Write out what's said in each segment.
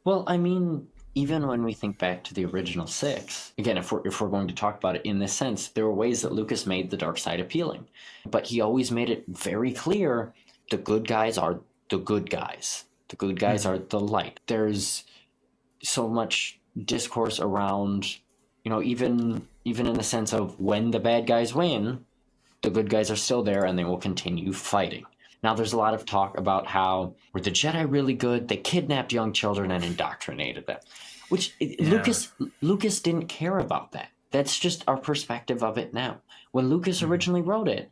Well, I mean, even when we think back to the original six, again, if we're going to talk about it in this sense, there were ways that Lucas made the dark side appealing, but he always made it very clear: the good guys are the good guys. The good guys are the light. There's so much discourse around, even in the sense of when the bad guys win, the good guys are still there and they will continue fighting. Now, there's a lot of talk about how were the Jedi really good? They kidnapped young children and indoctrinated them, which Lucas didn't care about that. That's just our perspective of it now. When Lucas originally wrote it,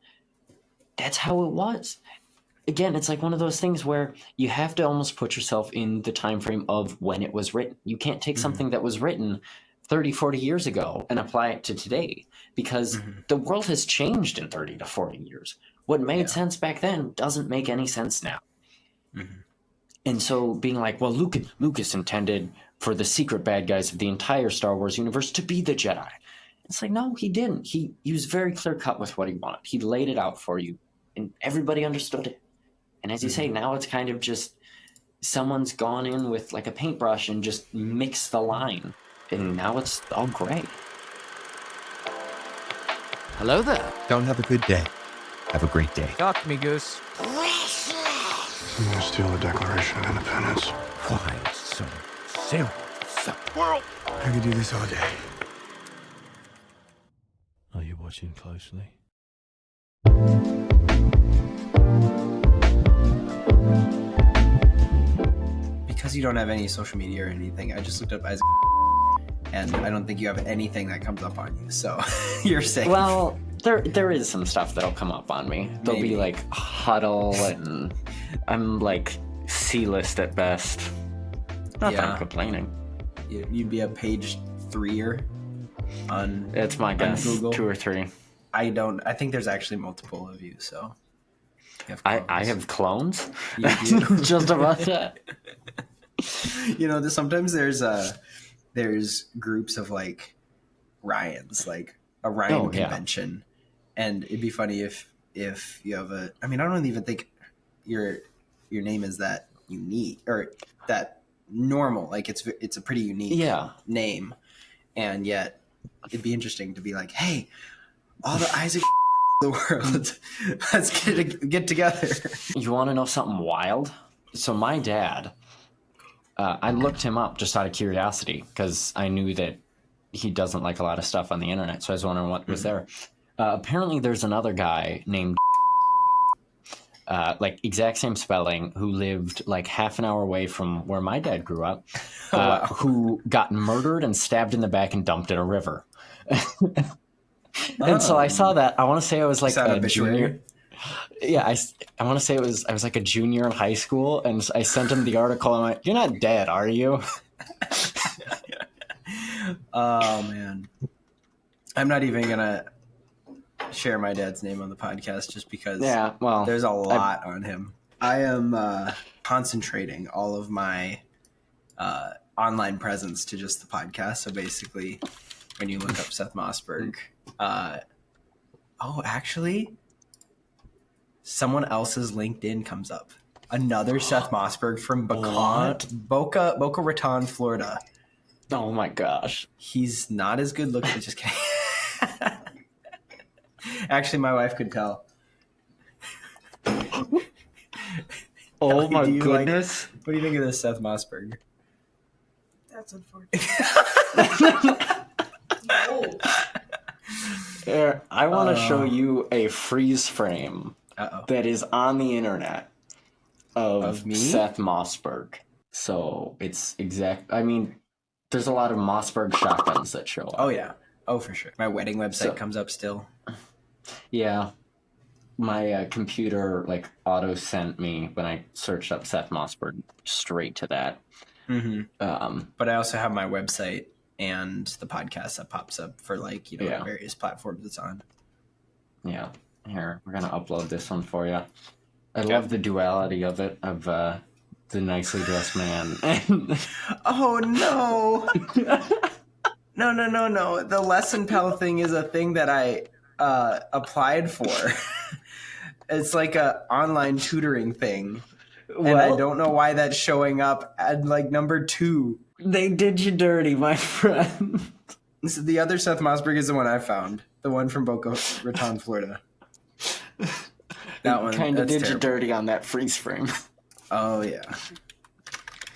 that's how it was. Again, it's like one of those things where you have to almost put yourself in the time frame of when it was written. You can't take something that was written 30, 40 years ago and apply it to today, because the world has changed in 30 to 40 years. What made sense back then doesn't make any sense now. And so being like, well, Lucas intended for the secret bad guys of the entire Star Wars universe to be the Jedi. It's like, no, he didn't. He was very clear cut with what he wanted. He laid it out for you, and everybody understood it. And as you say, now it's kind of just someone's gone in with like a paintbrush and just mixed the line. And now it's all gray. Hello there. Don't have a good day. Have a great day. Talk to me, Goose. I'm gonna steal the Declaration of Independence. Why so serious? World! I could do this all day. Are you watching closely? Because you don't have any social media or anything, I just looked up Isaac, and I don't think you have anything that comes up on you, so you're safe. Well, there is some stuff that'll come up on me. There'll be like Huddle, and I'm like C-list at best. Not that I'm complaining. You'd be a page 3-er on. It's my guess. Google. 2 or 3. I think there's actually multiple of you, so. I have clones. You do. Just about that. Sometimes there's groups of like Ryans, like a Ryan convention, and it'd be funny if you have I don't even think your name is that unique or that normal. Like it's a pretty unique name, and yet it'd be interesting to be like, hey, all the Isaac the world, let's get together. You want to know something wild? So my dad, I looked him up just out of curiosity because I knew that he doesn't like a lot of stuff on the internet, so I was wondering what was there. Apparently there's another guy named like exact same spelling, who lived like half an hour away from where my dad grew up, who got murdered and stabbed in the back and dumped in a river. And so I saw that. I want to say I was like a junior. Yeah, I want to say I was like a junior in high school, and I sent him the article and I went, "You're not dead, are you?" Oh man, I'm not even gonna share my dad's name on the podcast just because. Yeah, well, there's a lot on him. I am concentrating all of my online presence to just the podcast. So basically, when you look up Seth Mossberg, actually, someone else's LinkedIn comes up. Another Seth Mossberg from Boca Raton, Florida. Oh my gosh. He's not as good looking. Just kidding. Actually, my wife could tell. Oh my goodness. What do you think of this Seth Mossberg? That's unfortunate. Here, I want to show you a freeze frame that is on the internet of me? Seth Mossberg. So it's there's a lot of Mossberg shotguns that show up. Oh yeah. Oh, for sure. My wedding website comes up still. Yeah. My computer auto sent me, when I searched up Seth Mossberg, straight to that. Mm-hmm. But I also have my website and the podcast that pops up for various platforms it's on. Yeah. Here, we're going to upload this one for you. I love the duality of it, of the nicely dressed man. Oh, no. No. The lesson pal thing is a thing that I applied for. It's like a online tutoring thing And I don't know why that's showing up at like number 2. They did you dirty, my friend. This is the other Seth Mossberg is the one I found. The one from Boca Raton, Florida. That one kind of did terrible. you dirty on that freeze frame. Oh, yeah.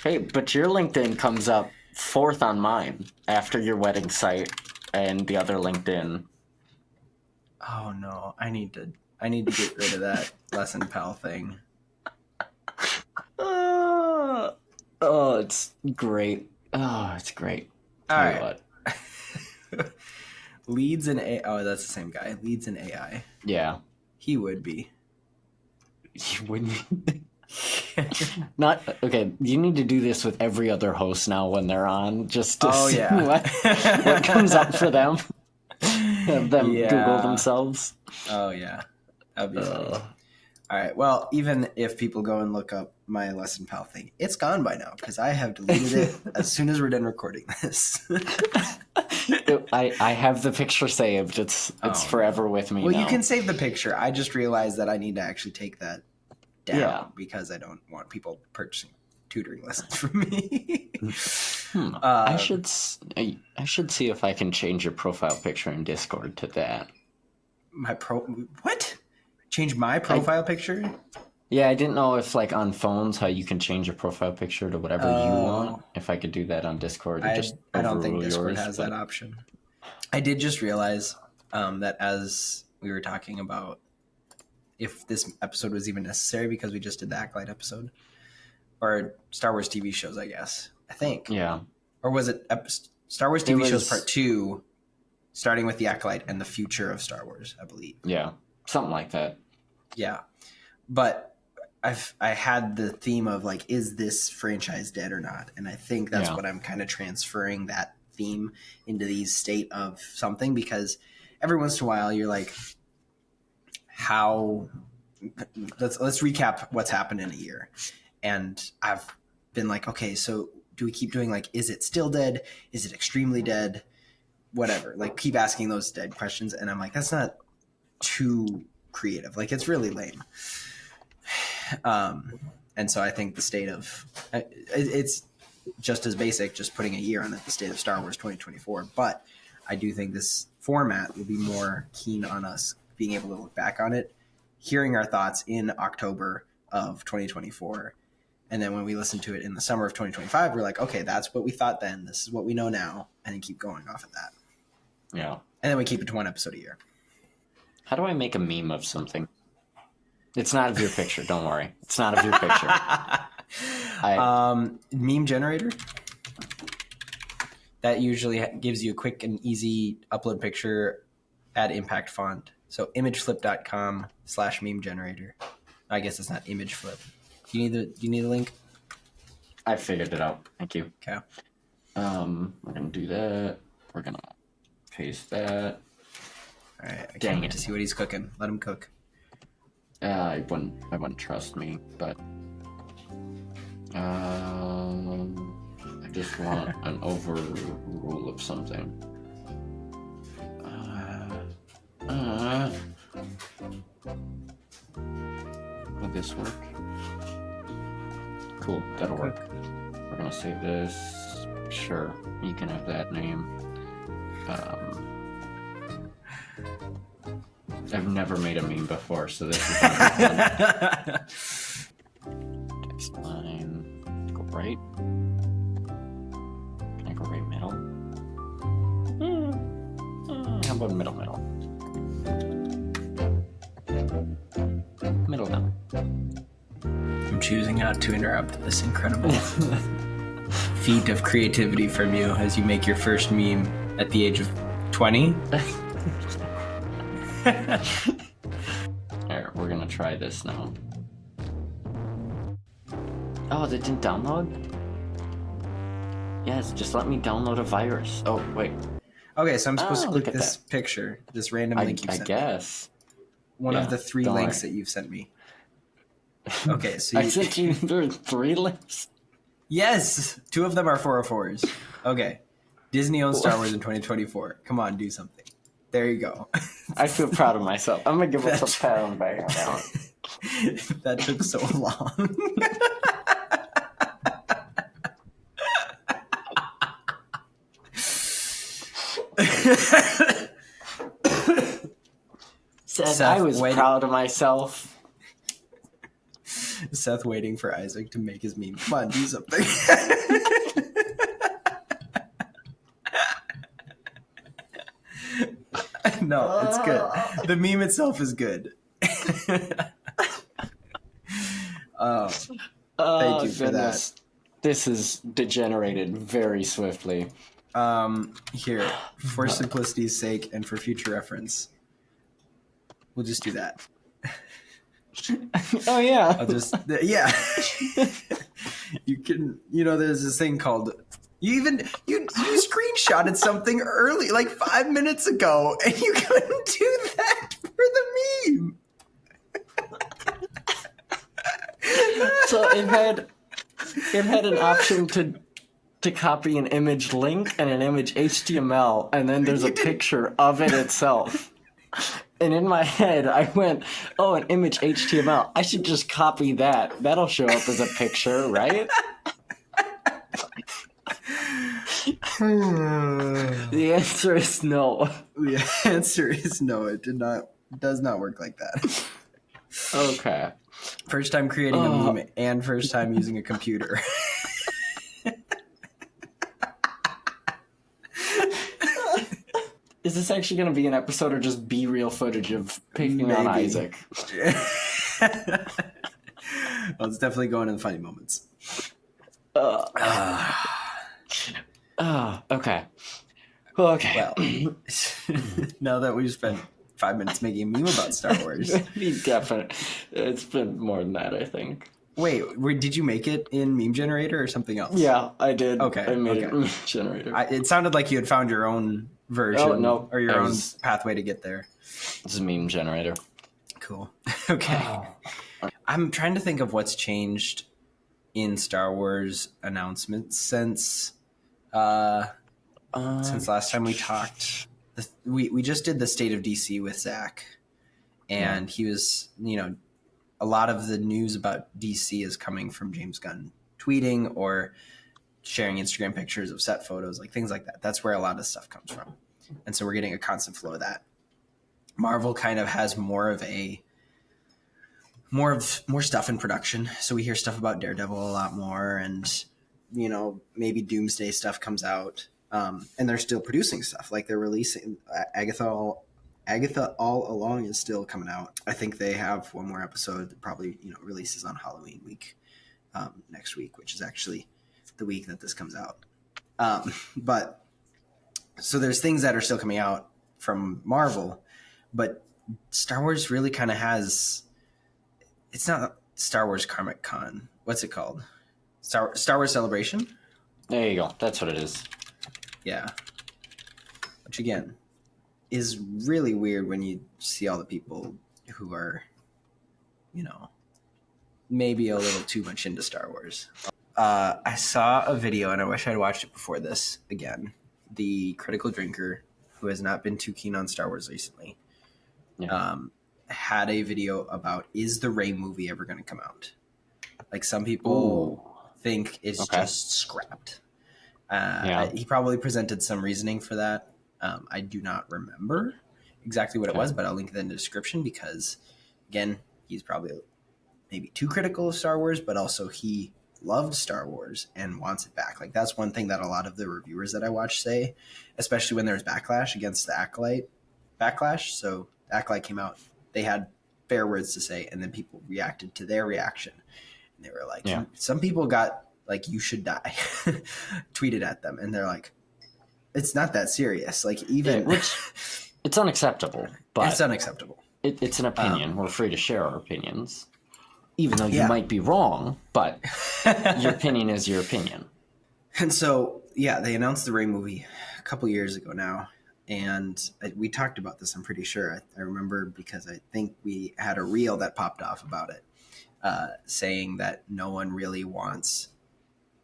Hey, but your LinkedIn comes up 4th on mine after your wedding site and the other LinkedIn. Oh, no. I need to get rid of that Lesson Pal thing. Oh, it's great. Oh, it's great. All Tell you right. what. Leads in AI. Oh, that's the same guy. Leads in AI. Yeah. He would be. You wouldn't. Not okay. You need to do this with every other host now when they're on, just to see what comes up for them. Have them Google themselves. Oh yeah, that'd be funny. All right. Well, even if people go and look up my Lesson Pal thing, it's gone by now because I have deleted it as soon as we're done recording this. I have the picture saved. It's forever with me. Well, now. you can save the picture. I just realized that I need to actually take that down because I don't want people purchasing tutoring lessons from me. I should see if I can change your profile picture in Discord to that. What? Change my profile picture? Yeah, I didn't know if like on phones how you can change your profile picture to whatever you want. If I could do that on Discord, I don't think Discord yours, has that option. I did just realize that as we were talking about if this episode was even necessary because we just did the Acolyte episode or Star Wars TV shows, I guess. I think. Yeah. Or was it Star Wars TV shows part 2, starting with the Acolyte and the future of Star Wars, I believe. Yeah, something like that. Yeah, but I had the theme of like, is this franchise dead or not? And I think that's what I'm kind of transferring that theme into the state of something, because every once in a while you're like, let's recap what's happened in a year. And I've been like, okay, so do we keep doing like, is it still dead? Is it extremely dead? Whatever. Like keep asking those dead questions. And I'm like, that's not too creative. Like it's really lame. And so I think the state of it's just as basic, just putting a year on it, the state of Star Wars 2024. But I do think this format will be more keen on us being able to look back on it, hearing our thoughts in October of 2024. And then when we listen to it in the summer of 2025, we're like, okay, that's what we thought then. This is what we know now. And then keep going off of that. Yeah. And then we keep it to one episode a year. How do I make a meme of something? It's not of your picture. Don't worry. It's not of your picture. Meme generator. That usually gives you a quick and easy upload picture at impact font. So imageflip.com/meme generator. I guess it's not image flip. Do you need the link? I figured it out. Thank you. Okay. We're gonna do that. We're gonna paste that. All right. I can't wait to see what he's cooking. Let him cook. I wouldn't trust me, but I just want an overrule of something. Will this work? Cool, that'll work. We're gonna save this. Sure, you can have that name. I've never made a meme before, so this is gonna be fun. Text line. Go right. Can I go right middle? How about middle? Middle down. I'm choosing not to interrupt this incredible feat of creativity from you as you make your first meme at the age of 20. Alright, we're gonna try this now. Oh, that didn't download? Yes, just let me download a virus. Oh, wait. Okay, so I'm supposed to click this picture, this random link you've sent me. I guess. One of the 3 links that you've sent me. Okay, so I sent you 3 links? Yes! 2 of them are 404s. Okay. Disney owns Star Wars in 2024. Come on, do something. There you go. I feel proud of myself. I'm gonna give myself a pat on the back. That took so long. Seth, I was proud of myself. Seth waiting for Isaac to make his meme. Come on, do something. No, it's good. The meme itself is good. Thank you for that. This is degenerated very swiftly. Here, for simplicity's sake and for future reference, we'll just do that. Oh yeah. I'll just yeah. You can, there's this thing called you screenshotted something early, like 5 minutes ago, and you couldn't do that for the meme. So it had an option to copy an image link and an image HTML, and then there's a picture of it itself. And in my head, I went, "Oh, an image HTML. I should just copy that. That'll show up as a picture, right?" The answer is no. The answer is no. It does not work like that. Okay. First time creating a meme and first time using a computer. Is this actually going to be an episode or just be real footage of picking on Isaac? Well, it's definitely going in the funny moments. Okay. Okay. Well, now that we've spent 5 minutes making a meme about Star Wars. Be definite. It's been more than that, I think. Wait, did you make it in Meme Generator or something else? Yeah, I did. Okay. I made it in Meme Generator. It sounded like you had found your own version or your own pathway to get there. This is Meme Generator. Cool. Okay. I'm trying to think of what's changed in Star Wars announcements since last time we talked. We just did the State of DC with Zach, and he was, a lot of the news about DC is coming from James Gunn tweeting or sharing Instagram pictures of set photos, like things like that. That's where a lot of stuff comes from. And so we're getting a constant flow of that. Marvel kind of has more stuff in production. So we hear stuff about Daredevil a lot more, and, maybe Doomsday stuff comes out. And they're still producing stuff. Like they're releasing Agatha All Along is still coming out. I think they have one more episode that probably releases on Halloween week next week, which is actually the week that this comes out. But so there's things that are still coming out from Marvel, but Star Wars really kind of has. It's not Star Wars Comic Con. What's it called? Star Wars Celebration. There you go. That's what it is. Yeah. Which again is really weird when you see all the people who are, maybe a little too much into Star Wars. I saw a video, and I wish I'd watched it before this again. The Critical Drinker, who has not been too keen on Star Wars recently, had a video about, is the Rey movie ever going to come out? Like some people think it's just scrapped. He probably presented some reasoning for that. I do not remember exactly what it was, but I'll link it in the description because, again, he's probably maybe too critical of Star Wars, but also he loved Star Wars and wants it back. Like that's one thing that a lot of the reviewers that I watch say, especially when there's backlash against the Acolyte backlash. So Acolyte came out, they had fair words to say, and then people reacted to their reaction. And they were like, some people got like, you should die, tweeted at them. And they're like, it's not that serious. Like even which it's unacceptable, but it's unacceptable. It's an opinion. We're free to share our opinions, even though you might be wrong, but your opinion is your opinion. And so, they announced the Rey movie a couple years ago now. And we talked about this, I'm pretty sure. I remember because I think we had a reel that popped off about it, saying that no one really wants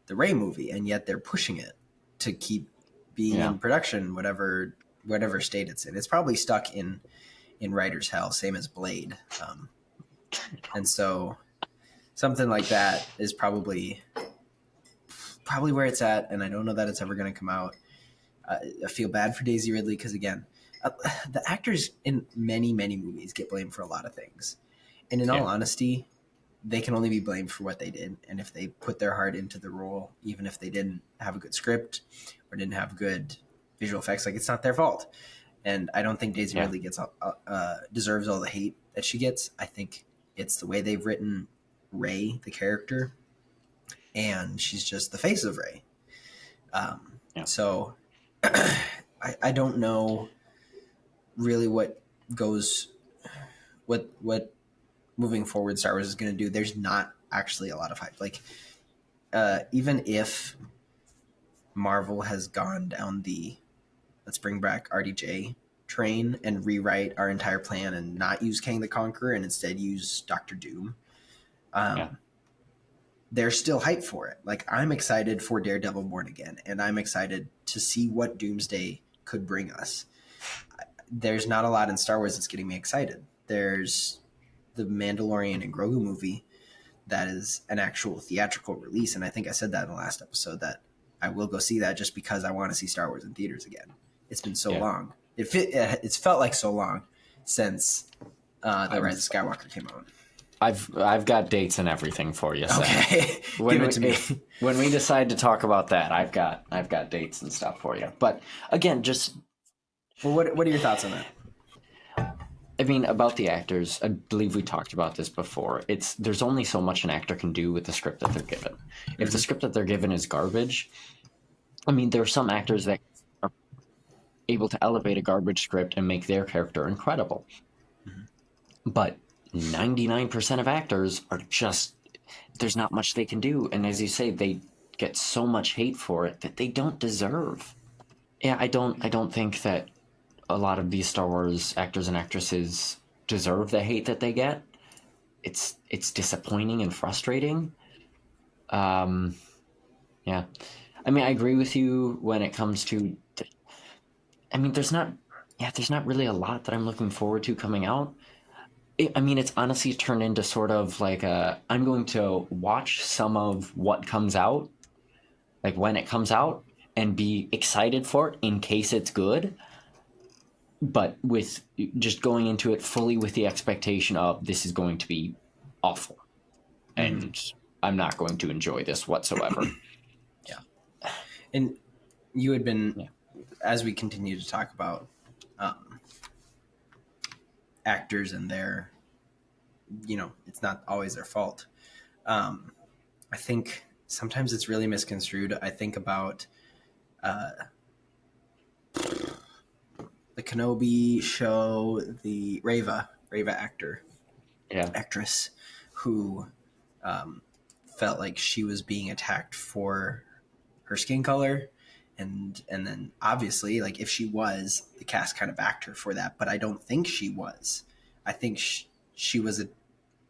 the Rey movie, and yet they're pushing it to keep being in production, whatever state it's in. It's probably stuck in writer's hell, same as Blade. And so something like that is probably where it's at, and I don't know that it's ever going to come out. I feel bad for Daisy Ridley because, again, the actors in many, many movies get blamed for a lot of things. And in all honesty, they can only be blamed for what they did. And if they put their heart into the role, even if they didn't have a good script or didn't have good visual effects, like, it's not their fault. And I don't think Daisy Ridley deserves all the hate that she gets. I think it's the way they've written Rey, the character, and she's just the face of Rey. So I don't know really what moving forward Star Wars is going to do. There's not actually a lot of hype. Like, even if Marvel has gone down the let's bring back RDJ train and rewrite our entire plan and not use Kang the Conqueror and instead use Doctor Doom, there's still hype for it. Like, I'm excited for Daredevil Born Again, and I'm excited to see what Doomsday could bring us. There's not a lot in Star Wars that's getting me excited. There's the Mandalorian and Grogu movie that is an actual theatrical release, and I think I said that in the last episode that I will go see that just because I want to see Star Wars in theaters again. It's been so long. It's felt like so long since The Rise of Skywalker came out. I've got dates and everything for you. So okay, give it to me. When we decide to talk about that, I've got dates and stuff for you. But again, just what are your thoughts on that? I mean, about the actors, I believe we talked about this before. There's only so much an actor can do with the script that they're given. If the script that they're given is garbage, I mean, there are some actors that are able to elevate a garbage script and make their character incredible. But 99% of actors are just, there's not much they can do. And as you say, they get so much hate for it that they don't deserve. Yeah, I don't think that a lot of these Star Wars actors and actresses deserve the hate that they get. It's disappointing and frustrating. Yeah. I mean, I agree with you when it comes to, I mean, there's not really a lot that I'm looking forward to coming out. I mean, it's honestly turned into sort of like I'm going to watch some of what comes out, like when it comes out, and be excited for it in case it's good. But with just going into it fully with the expectation of this is going to be awful. And I'm not going to enjoy this whatsoever. Yeah. And you had been, as we continue to talk about actors and their, it's not always their fault. I think sometimes it's really misconstrued. I think about the Kenobi show, the Reva actress who felt like she was being attacked for her skin color. And then obviously, like, if she was, the cast kind of backed her for that. But I don't think she was. I think she was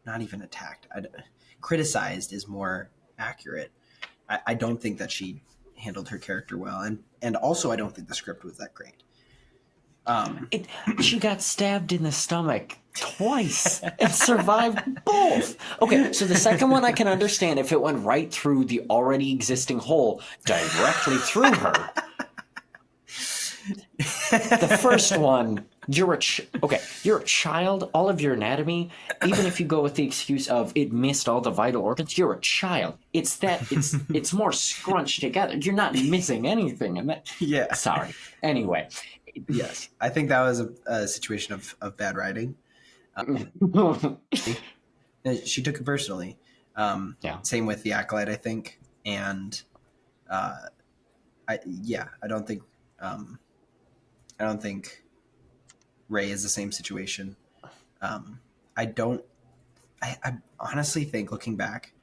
not even attacked. Criticized is more accurate. I don't think that she handled her character well. And also, I don't think the script was that great. She got stabbed in the stomach twice and survived both. Okay, so the second one I can understand if it went right through the already existing hole directly through her. The first one, you're a child. All of your anatomy, even if you go with the excuse of it missed all the vital organs, you're a child. It's more scrunched together. You're not missing anything, and that. Yeah. Sorry. Anyway. Yes, I think that was a situation of bad writing. She took it personally. Same with the Acolyte, I think, and I don't think Rey is the same situation. I honestly think, looking back,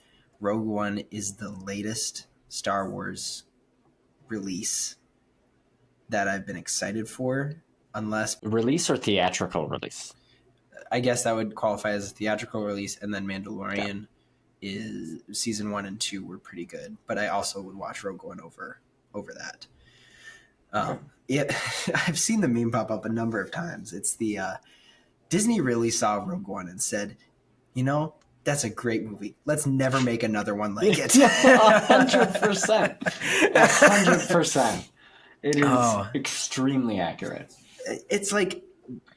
Rogue One is the latest Star Wars release that I've been excited for, unless release or theatrical release. I guess that would qualify as a theatrical release, and then Mandalorian is season 1 and 2 were pretty good, but I also would watch Rogue One over that. I've seen the meme pop up a number of times. It's the Disney really saw Rogue One and said, you know, that's a great movie. Let's never make another one like it. 100%. 100%. It is extremely accurate. It's like,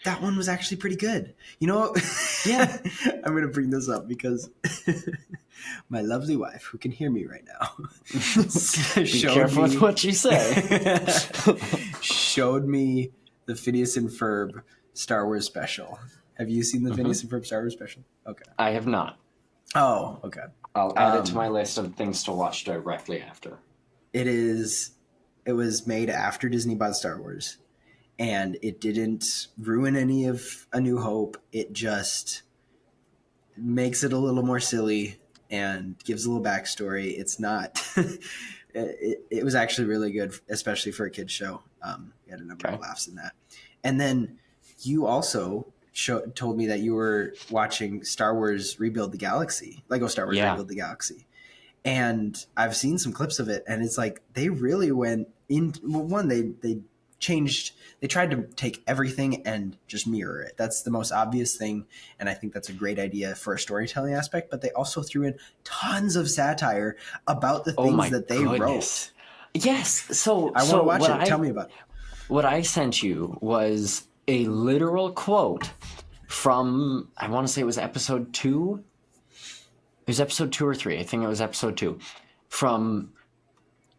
that one was actually pretty good. You know, Yeah. I'm going to bring this up because my lovely wife, who can hear me right now, Be careful with what you say. showed me the Phineas and Ferb Star Wars special. Have you seen the Phineas and Ferb Star Wars special? Okay. I have not. Oh, okay. I'll add it to my list of things to watch directly after. It was made after Disney bought Star Wars, and it didn't ruin any of A New Hope. It just makes it a little more silly and gives a little backstory. It's not it was actually really good, especially for a kid's show. We had a number of laughs in that. And then you also told me that you were watching Star Wars Rebuild the Galaxy, Lego Star Wars Rebuild the Galaxy. And I've seen some clips of it, and it's like they really went in. Well, one, they changed. They tried to take everything and just mirror it. That's the most obvious thing, and I think that's a great idea for a storytelling aspect. But they also threw in tons of satire about the things that they wrote. Yes. So I want to watch it. Tell me about it. What I sent you was a literal quote from, I want to say it was episode 2. It was episode 2 or 3. I think it was episode 2. From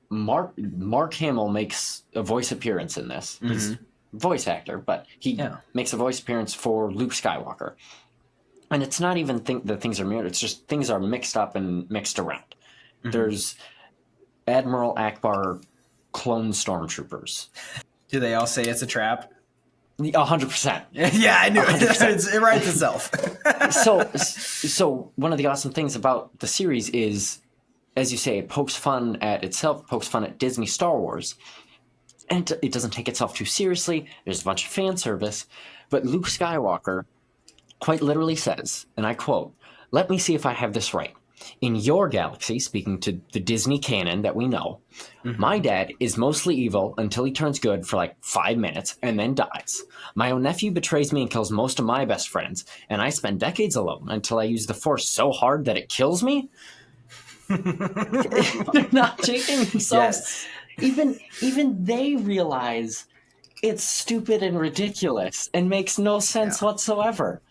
Mark Hamill makes a voice appearance in this. He's a voice actor, but he makes a voice appearance for Luke Skywalker. And it's not even that things are mirrored. It's just things are mixed up and mixed around. There's Admiral Akbar clone stormtroopers. Do they all say it's a trap? 100%. Yeah, I knew it. It writes itself. So one of the awesome things about the series is, as you say, it pokes fun at itself, pokes fun at Disney Star Wars. And it doesn't take itself too seriously. There's a bunch of fan service. But Luke Skywalker quite literally says, and I quote, "Let me see if I have this right. In your galaxy," speaking to the Disney canon that we know, "my dad is mostly evil until he turns good for like 5 minutes and then dies. My own nephew betrays me and kills most of my best friends, and I spend decades alone until I use the Force so hard that it kills me." They're not taking themselves. Yes. Even they realize it's stupid and ridiculous and makes no sense whatsoever.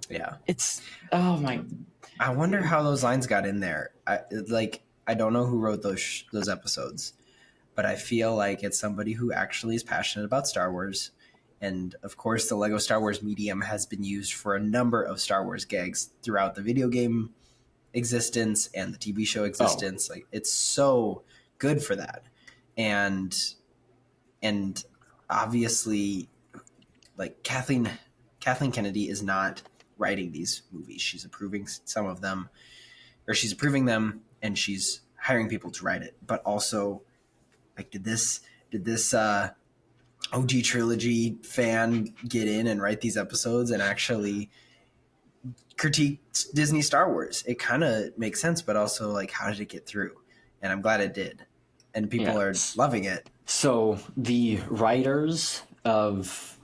Yeah. It's, oh my. I wonder how those lines got in there. I don't know who wrote those episodes, but I feel like it's somebody who actually is passionate about Star Wars. And of course, the Lego Star Wars medium has been used for a number of Star Wars gags throughout the video game existence and the TV show existence. Like, it's so good for that. And obviously, like, Kathleen Kennedy is not writing these movies. She's approving some of them, or she's approving them, and she's hiring people to write it. But also, like, did this OG trilogy fan get in and write these episodes and actually critique Disney Star Wars? It kind of makes sense, but also, like, how did it get through? And I'm glad it did, and people are loving it. So the writers of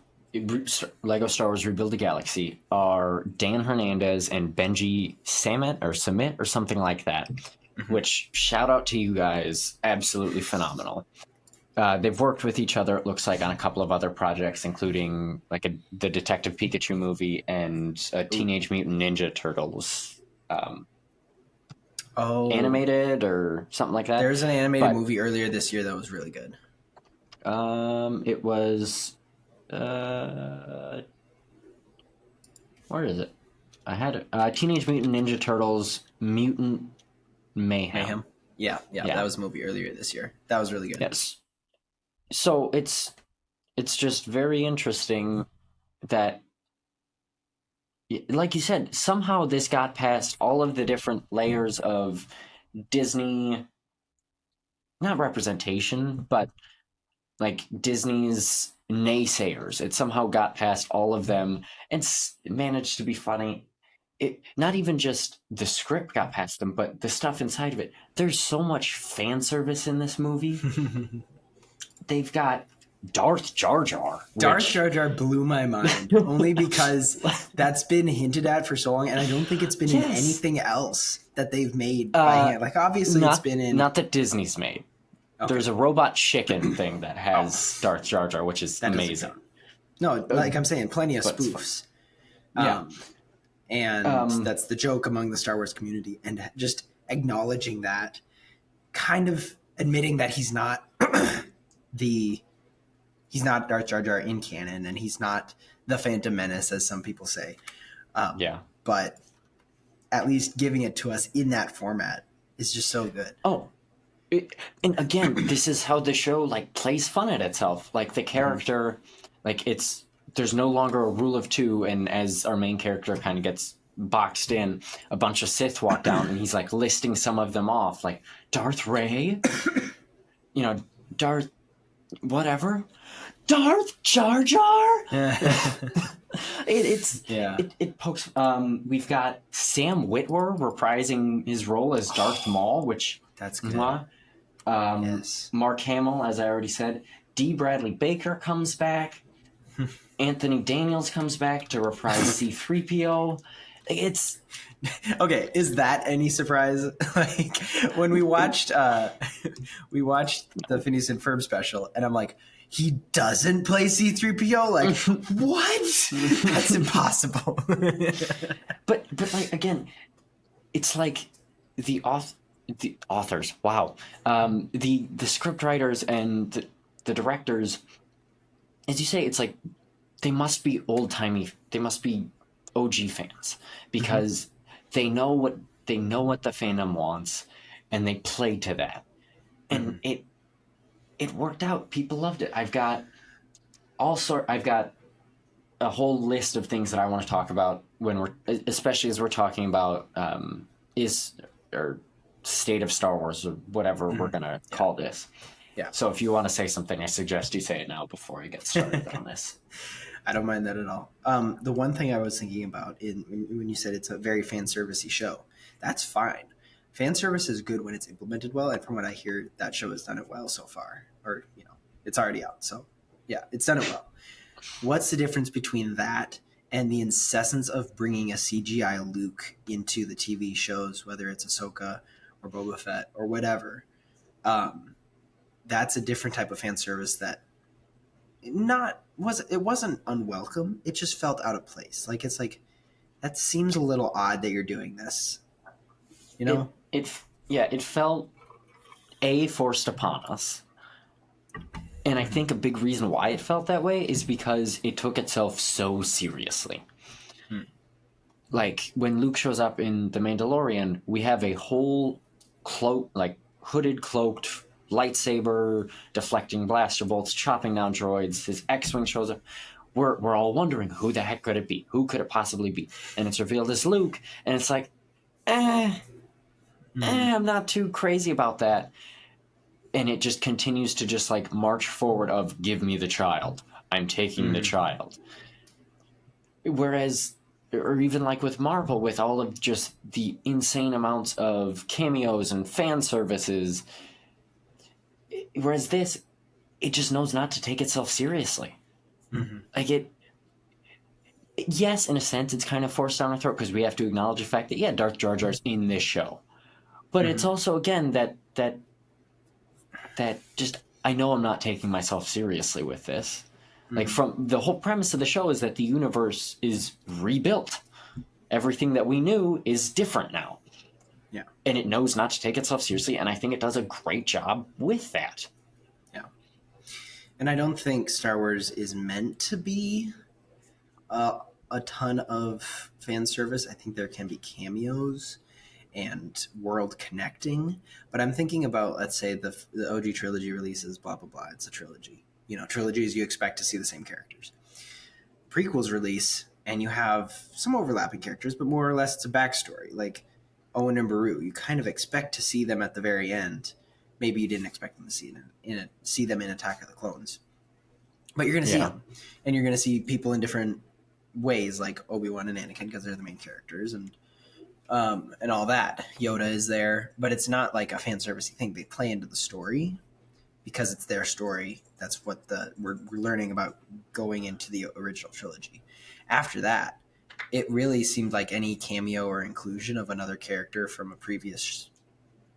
Lego Star Wars Rebuild the Galaxy are Dan Hernandez and Benji Samit or something like that, which, shout out to you guys, absolutely phenomenal. They've worked with each other, it looks like, on a couple of other projects, including like the Detective Pikachu movie and Teenage Mutant Ninja Turtles animated or something like that. There's an animated movie earlier this year that was really good. It was... where is it? I had it. Teenage Mutant Ninja Turtles Mutant Mayhem. Yeah, that was a movie earlier this year. That was really good. Yes. So it's just very interesting that, like you said, somehow this got past all of the different layers of Disney, not representation, but like Disney's naysayers. It somehow got past all of them and managed to be funny. It not even just the script got past them, but the stuff inside of it. There's so much fan service in this movie. They've got Darth Jar Jar. Darth Jar Jar blew my mind only because that's been hinted at for so long, and I don't think it's been in anything else that they've made by hand. Like, obviously, it's been in... Not that Disney's made. Okay. There's a robot chicken thing that has Darth Jar Jar, which is amazing. No, like I'm saying, plenty of spoofs. And that's the joke among the Star Wars community. And just acknowledging that, kind of admitting that he's not he's not Darth Jar Jar in canon, and he's not the Phantom Menace, as some people say. But at least giving it to us in that format is just so good. Oh, and again, this is how the show like plays fun at itself. Like the character, like there's no longer a rule of two, and as our main character kind of gets boxed in, a bunch of Sith walk down, and he's like listing some of them off, like Darth Ray, Darth whatever, Darth Jar Jar. It pokes. We've got Sam Witwer reprising his role as Darth Maul, which that's good. Yes. Mark Hamill, as I already said. D. Bradley Baker comes back. Anthony Daniels comes back to reprise C-3PO. It's okay. Is that any surprise? Like when we watched the Phineas and Ferb special, and I'm like, he doesn't play C-3PO. Like what? That's impossible. but like again, it's like the authors. Wow, the script writers and the directors, as you say, it's like they must be old timey. They must be OG fans because they know what the fandom wants, and they play to that, and it worked out. People loved it. I've got a whole list of things that I want to talk about especially as we're talking about state of Star Wars or whatever we're gonna call this. Yeah. So if you want to say something, I suggest you say it now before I get started on this. I don't mind that at all. The one thing I was thinking about when you said it's a very fan servicey show, that's fine. Fan service is good when it's implemented well, and from what I hear, that show has done it well so far. Or it's already out, so yeah, it's done it well. What's the difference between that and the incessance of bringing a CGI Luke into the TV shows, whether it's Ahsoka or Boba Fett or whatever? That's a different type of fan service that it wasn't unwelcome. It just felt out of place. Like it's like that seems a little odd that you're doing this. It felt forced upon us. And I think a big reason why it felt that way is because it took itself so seriously. Like when Luke shows up in The Mandalorian, we have a whole hooded, cloaked, lightsaber, deflecting blaster bolts, chopping down droids. His X-Wing shows up. We're all wondering, who the heck could it be? Who could it possibly be? And it's revealed as Luke, and it's like, I'm not too crazy about that. And it just continues to just like march forward of, give me the child. I'm taking the child. Whereas, or even like with Marvel, with all of just the insane amounts of cameos and fan services, whereas this, it just knows not to take itself seriously. Like yes, in a sense, it's kind of forced down our throat because we have to acknowledge the fact that, Darth Jar Jar's in this show. But it's also, again, that just, I know I'm not taking myself seriously with this. Like, from the whole premise of the show is that the universe is rebuilt. Everything that we knew is different now. Yeah. And it knows not to take itself seriously, and I think it does a great job with that. Yeah. And I don't think Star Wars is meant to be a ton of fan service. I think there can be cameos and world connecting, but I'm thinking about, let's say the OG trilogy releases, blah blah blah, it's a trilogy. Trilogies, you expect to see the same characters. Prequels release and you have some overlapping characters, but more or less it's a backstory, like Owen and Beru. You kind of expect to see them at the very end. Maybe you didn't expect them to see them in Attack of the Clones, but you're going to see them, and you're going to see people in different ways, like Obi-Wan and Anakin, because they're the main characters, and all that. Yoda is there, but it's not like a fan servicey thing. They play into the story, because it's their story. That's what we're learning about going into the original trilogy. After that, it really seemed like any cameo or inclusion of another character from a previous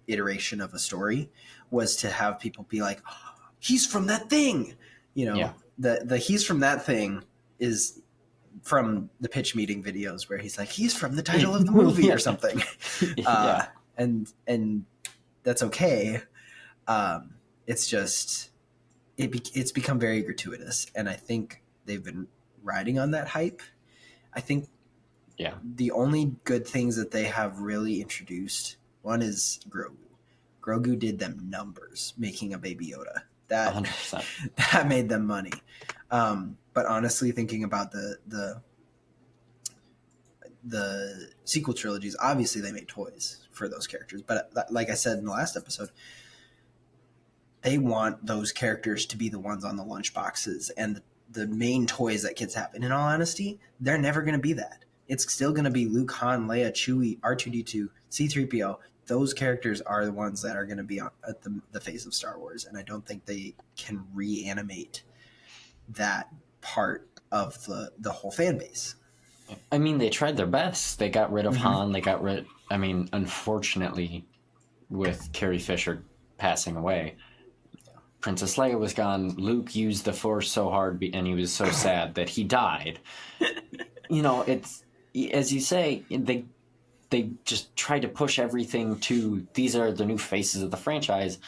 iteration of a story was to have people be like, oh, he's from that thing. The he's from that thing is from the pitch meeting videos where he's like, he's from the title of the movie or something. And that's okay. It's just, it's become very gratuitous. And I think they've been riding on that hype. I think the only good things that they have really introduced, one is Grogu. Grogu did them numbers making a Baby Yoda. That 100%. That made them money. But honestly, thinking about the sequel trilogies, obviously they made toys for those characters. But like I said in the last episode, they want those characters to be the ones on the lunch boxes and the main toys that kids have. And in all honesty, they're never going to be that. It's still going to be Luke, Han, Leia, Chewie, R2-D2, C-3PO. Those characters are the ones that are going to be at the face of Star Wars. And I don't think they can reanimate that part of the whole fan base. I mean, they tried their best. They got rid of Han. They got rid... I mean, unfortunately, with Carrie Fisher passing away, Princess Leia was gone. Luke used the Force so hard, and he was so sad that he died. It's... As you say, they just try to push everything to these are the new faces of the franchise,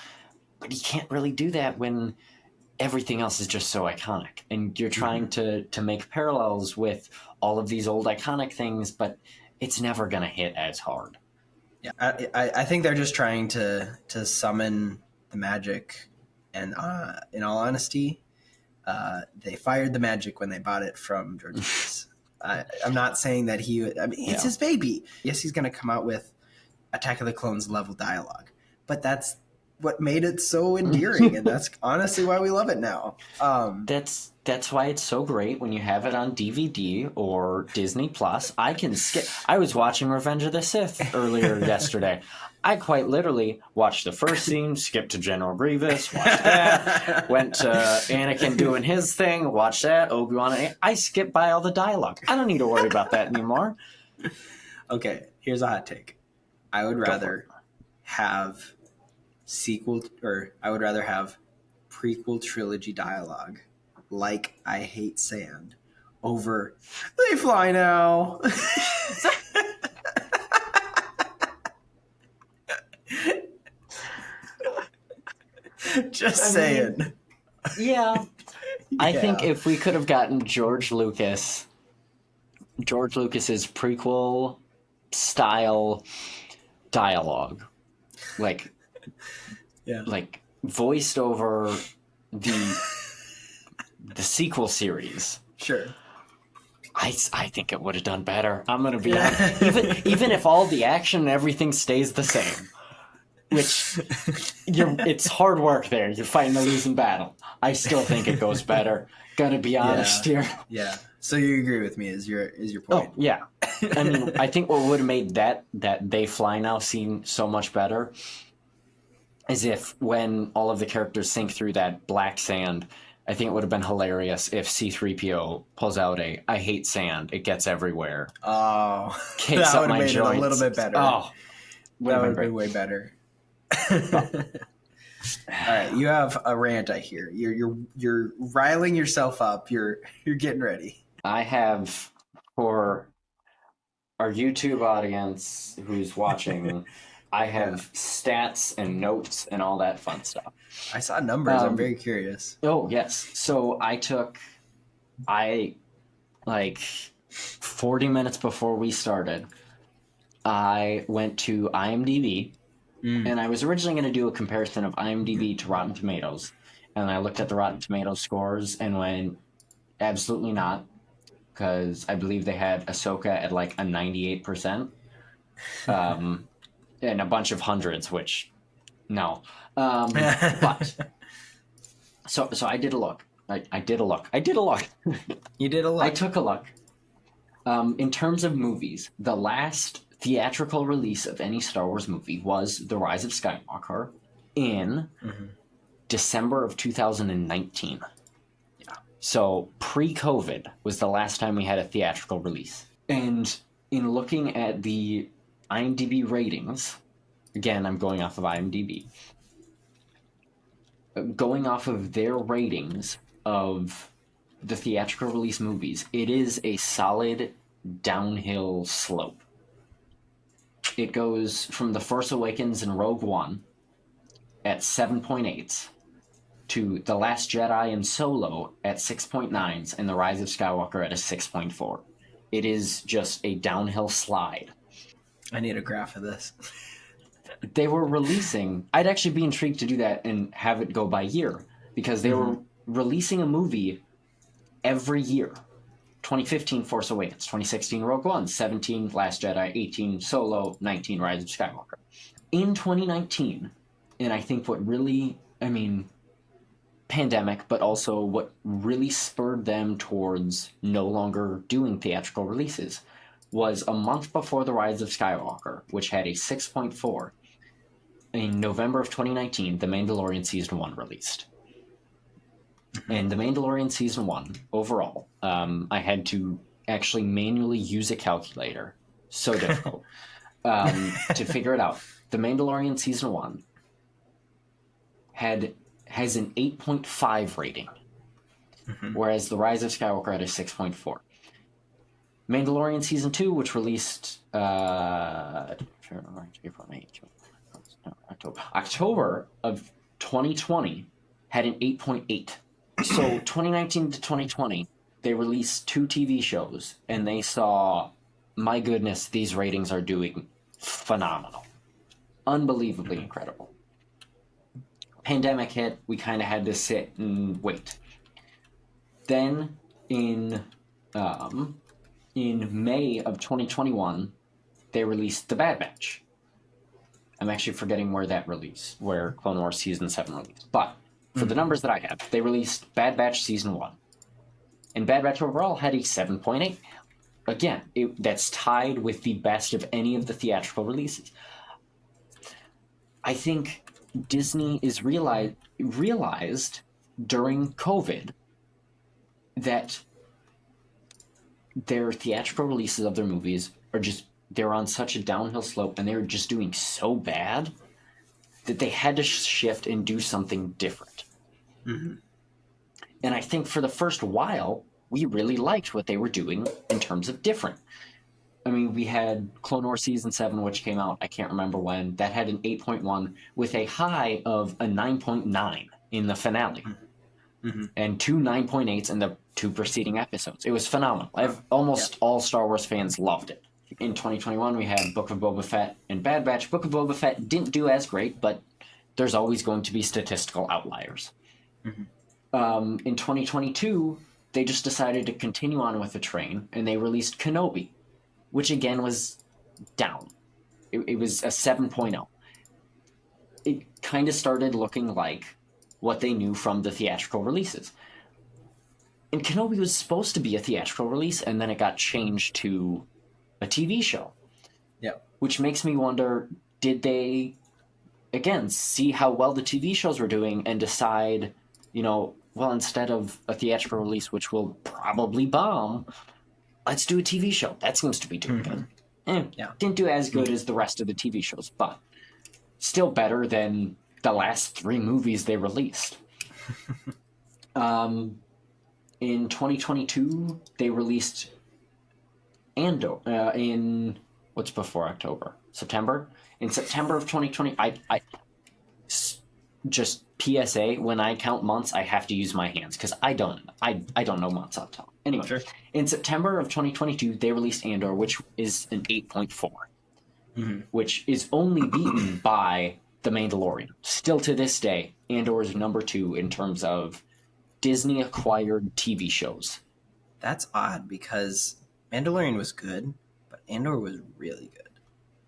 but you can't really do that when everything else is just so iconic. And you're trying to make parallels with all of these old iconic things, but it's never going to hit as hard. Yeah, I think they're just trying to summon the magic. And in all honesty, they fired the magic when they bought it from George Lucas. I'm not saying that it's his baby. Yes, he's going to come out with Attack of the Clones level dialogue, but that's what made it so endearing, and that's honestly why we love it now. That's why it's so great when you have it on DVD or Disney Plus. I can skip. I was watching Revenge of the Sith earlier yesterday. I quite literally watched the first scene, skipped to General Grievous, watched that, went to Anakin doing his thing, watched that, Obi-Wan. I skipped by all the dialogue. I don't need to worry about that anymore. Okay, here's a hot take. I would rather have prequel trilogy dialogue like I Hate Sand over They Fly Now. Just saying. Yeah. I think if we could have gotten George Lucas's prequel style dialogue, like voiced over the sequel series. Sure. I think it would have done better. I'm going to be honest. Even if all the action and everything stays the same. Which it's hard work there. You're fighting a losing battle. I still think it goes better. Gotta be honest here. Yeah. So you agree with me? Is your point? Oh yeah. I mean, I think what would have made that They Fly Now scene so much better is if when all of the characters sink through that black sand, I think it would have been hilarious if C-3PO pulls out I hate sand. It gets everywhere. Oh, kicks that up my made joints. It a little bit better. Oh, that would have been way better. All right, you have a rant. I hear you're riling yourself up. You're getting ready. I have, for our YouTube audience who's watching, I have stats and notes and all that fun stuff. I saw numbers. I'm very curious. Oh yes. So I 40 minutes before we started, I went to IMDb. And I was originally going to do a comparison of IMDb to Rotten Tomatoes. And I looked at the Rotten Tomatoes scores and went, absolutely not. Because I believe they had Ahsoka at a 98%. And a bunch of hundreds, which, no. But, so I did a look. I did a look. You did a look. I took a look. In terms of movies, the last theatrical release of any Star Wars movie was The Rise of Skywalker in December of 2019. Yeah. So pre-COVID was the last time we had a theatrical release. And in looking at the IMDb ratings, again, I'm going off of IMDb, going off of their ratings of the theatrical release movies, it is a solid downhill slope. It goes from The Force Awakens and Rogue One at 7.8s to The Last Jedi and Solo at 6.9s and The Rise of Skywalker at a 6.4. It is just a downhill slide. I need a graph of this. They were releasing... I'd actually be intrigued to do that and have it go by year, because they were releasing a movie every year. 2015, Force Awakens. 2016, Rogue One. 17, Last Jedi. 18, Solo. 19, Rise of Skywalker. In 2019, and I think what really... pandemic, but also what really spurred them towards no longer doing theatrical releases was a month before The Rise of Skywalker, which had a 6.4. In November of 2019, The Mandalorian Season 1 released. And The Mandalorian Season 1, overall, I had to actually manually use a calculator. So difficult. To figure it out. The Mandalorian Season 1 has an 8.5 rating, whereas The Rise of Skywalker had a 6.4. Mandalorian Season 2, which released October of 2020, had an 8.8. So 2019 to 2020, they released 2 TV shows, and they saw, my goodness, these ratings are doing phenomenal. Unbelievably incredible. Pandemic hit, we kind of had to sit and wait. Then in May of 2021, they released The Bad Batch. I'm actually forgetting where Clone Wars Season 7 released. But for the numbers that I have, they released Bad Batch Season 1. And Bad Batch overall had a 7.8. Again, that's tied with the best of any of the theatrical releases. I think Disney is realized during COVID that their theatrical releases of their movies they're on such a downhill slope, and they're just doing so bad that they had to shift and do something different. And I think for the first while, we really liked what they were doing in terms of different. We had Clone Wars Season 7, which came out, I can't remember when. That had an 8.1 with a high of a 9.9 in the finale. And 2 9.8s in the 2 preceding episodes. It was phenomenal. Almost all Star Wars fans loved it. In 2021, we had Book of Boba Fett and Bad Batch. Book of Boba Fett didn't do as great, but there's always going to be statistical outliers. In 2022, they just decided to continue on with the train, and they released Kenobi, which again was down. It was a 7.0. It kind of started looking like what they knew from the theatrical releases. And Kenobi was supposed to be a theatrical release, and then it got changed to a TV show. Yeah. Which makes me wonder, did they, again, see how well the TV shows were doing and decide, instead of a theatrical release, which will probably bomb, let's do a TV show. That seems to be doing good. Didn't do as good as the rest of the TV shows, but still better than the last 3 movies they released. In 2022, they released Andor in what's before October? September? In September of 2020, I just PSA, when I count months, I have to use my hands because I don't know months off the top. Anyway, sure. In September of 2022, they released Andor, which is an 8.4, which is only beaten by The Mandalorian. Still to this day, Andor is number 2 in terms of Disney-acquired TV shows. That's odd because Mandalorian was good, but Andor was really good.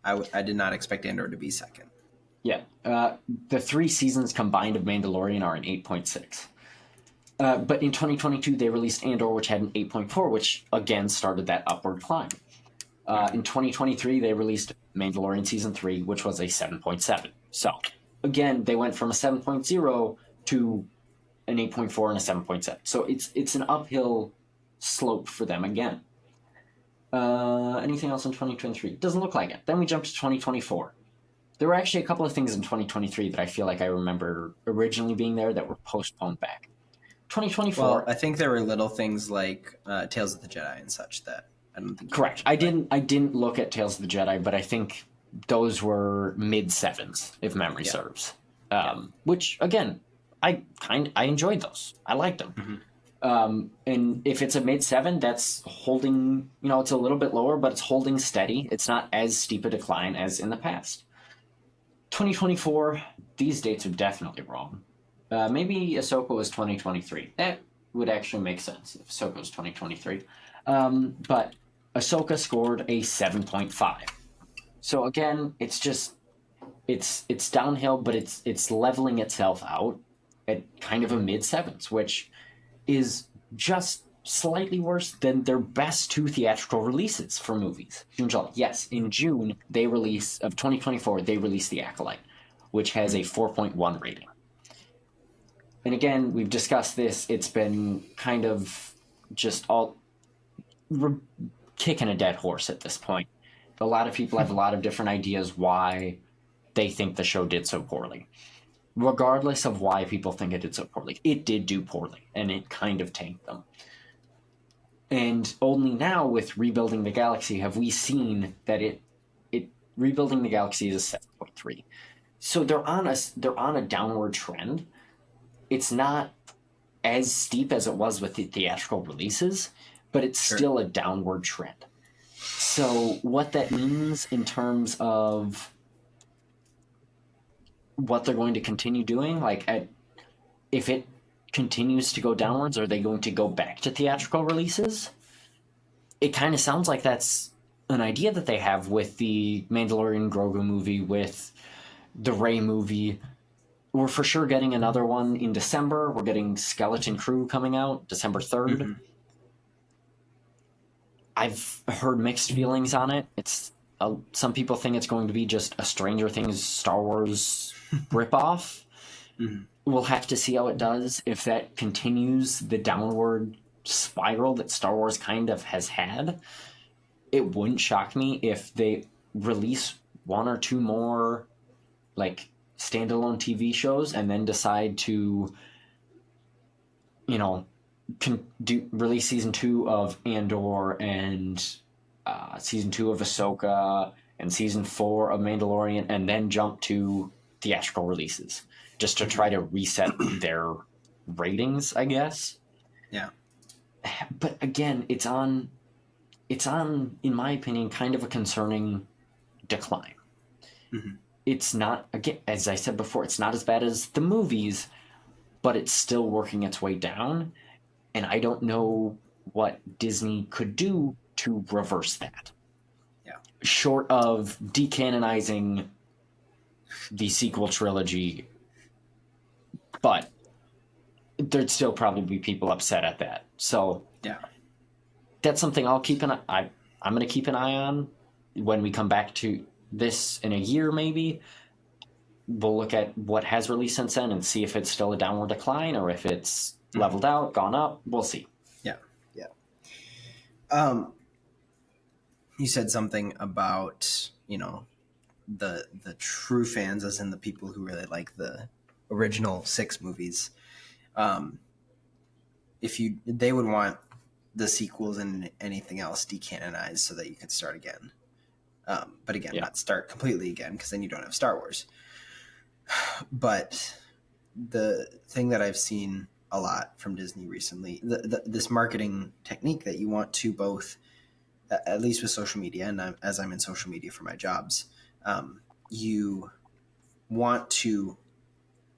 I did not expect Andor to be second. Yeah. The 3 seasons combined of Mandalorian are an 8.6. But in 2022, they released Andor, which had an 8.4, which again started that upward climb. In 2023, they released Mandalorian Season 3, which was a 7.7. So, again, they went from a 7.0 to an 8.4 and a 7.7. So it's an uphill slope for them again. Anything else in 2023? Doesn't look like it. Then we jump to 2024. There were actually a couple of things in 2023 that I feel like I remember originally being there that were postponed back. 2024. Well, I think there were little things like Tales of the Jedi and such that I don't think. Correct. I didn't look at Tales of the Jedi, but I think those were mid-7s, if memory serves. Which again, I enjoyed those. I liked them. Mm-hmm. And if it's a mid-7, that's holding. It's a little bit lower, but it's holding steady. It's not as steep a decline as in the past. 2024. These dates are definitely wrong. Maybe Ahsoka was 2023. That would actually make sense if Ahsoka was 2023. But Ahsoka scored a 7.5. So again, it's downhill, but it's leveling itself out at kind of a mid-7s, which is just slightly worse than their best 2 theatrical releases for movies. June, July. Yes, in June of 2024, they released The Acolyte, which has a 4.1 rating. And again, we've discussed this. It's been kind of just all kicking a dead horse at this point. A lot of people have a lot of different ideas why they think the show did so poorly. Regardless of why people think it did so poorly, it did do poorly, and it kind of tanked them. And only now with Rebuilding the Galaxy have we seen that it Rebuilding the Galaxy is a 7.3. So they're on a downward trend. It's not as steep as it was with the theatrical releases, but it's still a downward trend. So what that means in terms of what they're going to continue doing, if it continues to go downwards, are they going to go back to theatrical releases? It kind of sounds like that's an idea that they have with the Mandalorian Grogu movie, with the Rey movie. We're for sure getting another one in December. We're getting Skeleton Crew coming out December 3rd. Mm-hmm. I've heard mixed feelings on it. Some people think it's going to be just a Stranger Things Star Wars ripoff. Mm-hmm. We'll have to see how it does. If that continues the downward spiral that Star Wars kind of has had, it wouldn't shock me if they release 1 or 2 more standalone TV shows and then decide to, release season 2 of Andor and season 2 of Ahsoka and season 4 of Mandalorian, and then jump to theatrical releases just to try to reset their ratings, I guess. Yeah. But again, it's on, in my opinion, kind of a concerning decline. Mm-hmm. It's not, again, as I said before, it's not as bad as the movies, but it's still working its way down. And I don't know what Disney could do to reverse that. Yeah. Short of decanonizing the sequel trilogy, but there'd still probably be people upset at that. So yeah, that's something I'll keep I'm going to keep an eye on when we come back to this in a year, maybe. We'll look at what has released since then and see if it's still a downward decline or if it's leveled out, gone up. We'll see. Yeah. You said something about, the true fans, as in the people who really like the original 6 movies. They would want the sequels and anything else decanonized so that you could start again. But again, not start completely again, because then you don't have Star Wars. But the thing that I've seen a lot from Disney recently, this marketing technique that you want to both, at least with social media, and as I'm in social media for my jobs, you want to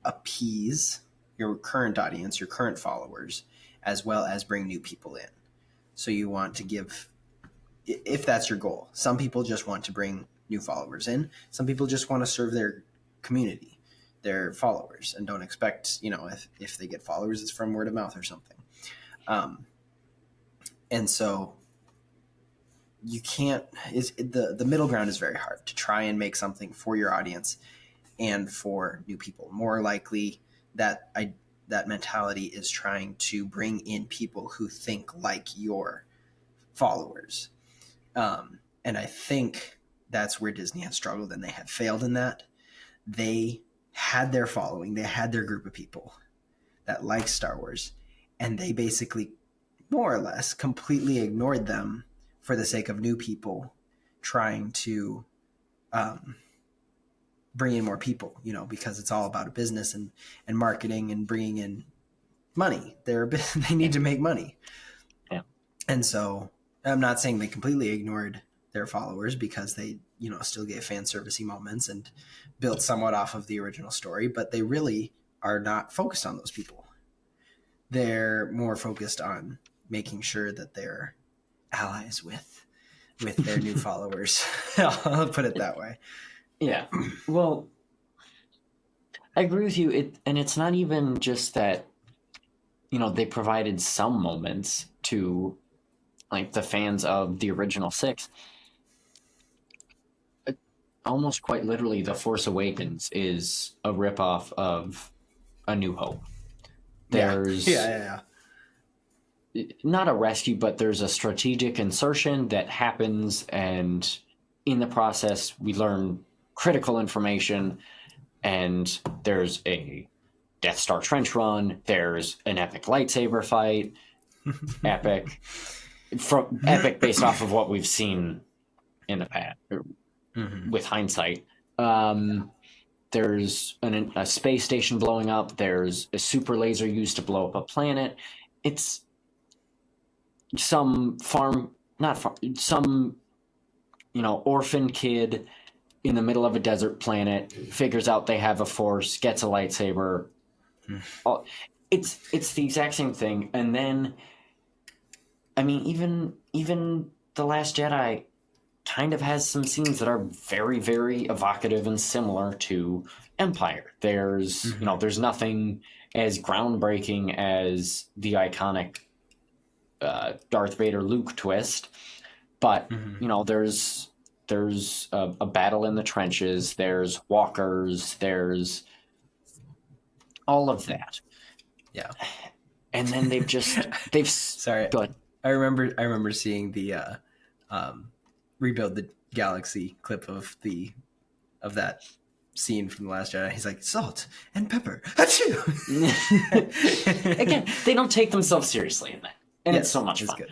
appease your current audience, your current followers, as well as bring new people in. So you want to give, if that's your goal. Some people just want to bring new followers in. Some people just want to serve their community, their followers, and don't expect, if they get followers, it's from word of mouth or something. And so you can't, the middle ground is very hard to try and make something for your audience and for new people. More likely that that mentality is trying to bring in people who think like your followers. And I think that's where Disney has struggled, and they have failed in that. They had their following, they had their group of people that like Star Wars, and they basically more or less completely ignored them for the sake of new people trying to bring in more people, because it's all about a business and marketing and bringing in money. They need to make money. Yeah. And so I'm not saying they completely ignored their followers, because they, still gave fan servicey moments and built somewhat off of the original story, but they really are not focused on those people. They're more focused on making sure that they're allies with their new followers. I'll put it that way. Yeah. Well, I agree with you. And it's not even just that, they provided some moments to like the fans of the original 6. Almost quite literally, The Force Awakens is a ripoff of A New Hope. There's not a rescue, but there's a strategic insertion that happens, and in the process, we learn critical information, and there's a Death Star trench run, there's an epic lightsaber fight, epic based off of what we've seen in the past, with hindsight. There's a space station blowing up, there's a super laser used to blow up a planet. It's some orphan kid in the middle of a desert planet figures out they have a force, gets a lightsaber. It's the exact same thing. And then, I mean, even The Last Jedi kind of has some scenes that are very, very evocative and similar to Empire. There's there's nothing as groundbreaking as the iconic Darth Vader Luke twist, but there's a battle in the trenches, there's walkers, there's all of that. Yeah. And then they've sorry, go ahead. I remember seeing the Rebuild the Galaxy clip of that scene from The Last Jedi. He's like, salt and pepper. Achoo! Again, they don't take themselves seriously in that, and it's so much fun. Good.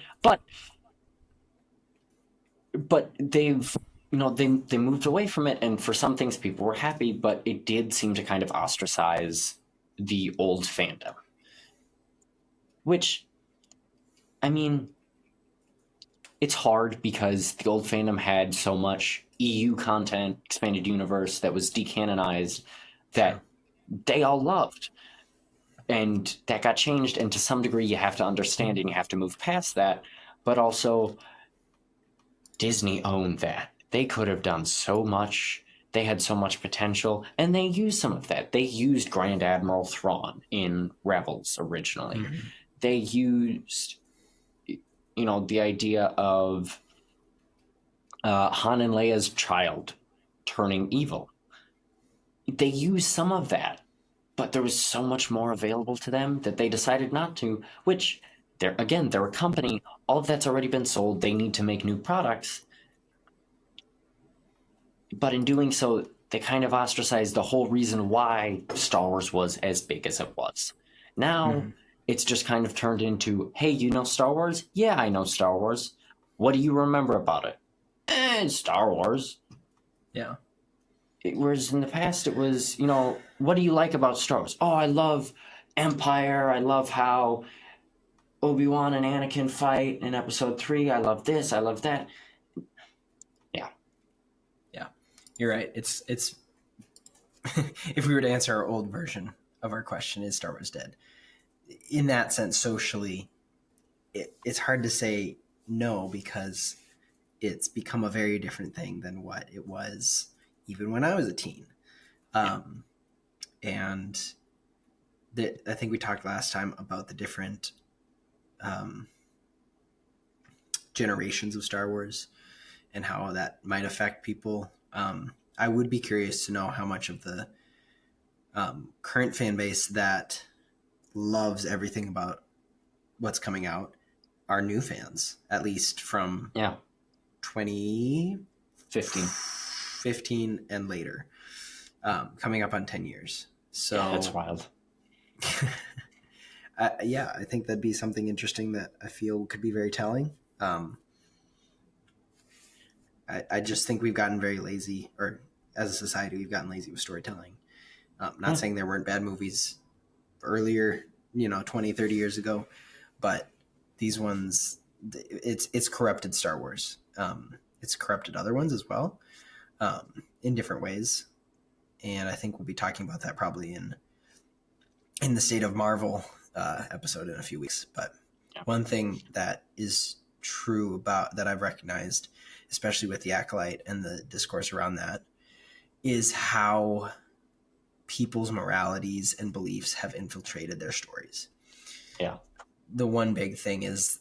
But they've they moved away from it, and for some things people were happy, but it did seem to kind of ostracize the old fandom, which, I mean, it's hard because the old fandom had so much EU content, expanded universe, that was decanonized that they all loved. And that got changed, and to some degree you have to understand and you have to move past that. But also, Disney owned that. They could have done so much. They had so much potential, and they used some of that. They used Grand Admiral Thrawn in Rebels originally. They used the idea of Han and Leia's child turning evil. They used some of that, but there was so much more available to them that they decided not to, which, they're a company. All of that's already been sold. They need to make new products. But in doing so, they kind of ostracized the whole reason why Star Wars was as big as it was. Now, it's just kind of turned into, hey, you know Star Wars? Yeah, I know Star Wars. What do you remember about it? Star Wars. Yeah. Whereas in the past, it was, what do you like about Star Wars? Oh, I love Empire. I love how Obi-Wan and Anakin fight in Episode 3. I love this. I love that. Yeah. You're right. It's if we were to answer our old version of our question, is Star Wars dead? In that sense, socially, it's hard to say no, because it's become a very different thing than what it was even when I was a teen. And I think we talked last time about the different generations of Star Wars and how that might affect people. I would be curious to know how much of the current fan base that loves everything about what's coming out are new fans, at least from 2015 and later, coming up on 10 years. So yeah, that's wild. I think that'd be something interesting that I feel could be very telling. I just think we've gotten very lazy, or as a society, we've gotten lazy with storytelling. Not saying there weren't bad movies earlier, 20, 30 years ago, but these ones, it's corrupted Star Wars. It's corrupted other ones as well, in different ways. And I think we'll be talking about that probably in the State of Marvel episode in a few weeks. But one thing that is true about that I've recognized, especially with the Acolyte and the discourse around that, is how people's moralities and beliefs have infiltrated their stories. Yeah. The one big thing is,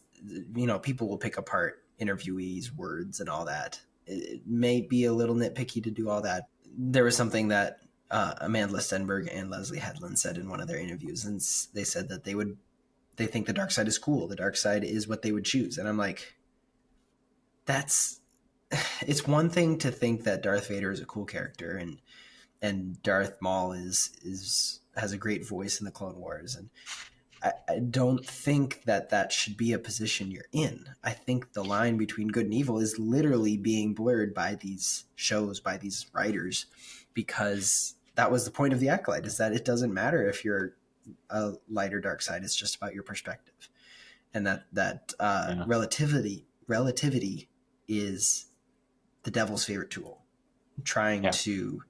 people will pick apart interviewees' words and all that. It may be a little nitpicky to do all that. There was something that Amanda Stenberg and Leslie Headland said in one of their interviews, and they said that they think the dark side is cool. The dark side is what they would choose. And I'm like, it's one thing to think that Darth Vader is a cool character and Darth Maul has a great voice in the Clone Wars. And I don't think that should be a position you're in. I think the line between good and evil is literally being blurred by these shows, by these writers, because that was the point of the Acolyte, is that it doesn't matter if you're a light or dark side. It's just about your perspective. And that relativity is the devil's favorite tool, trying to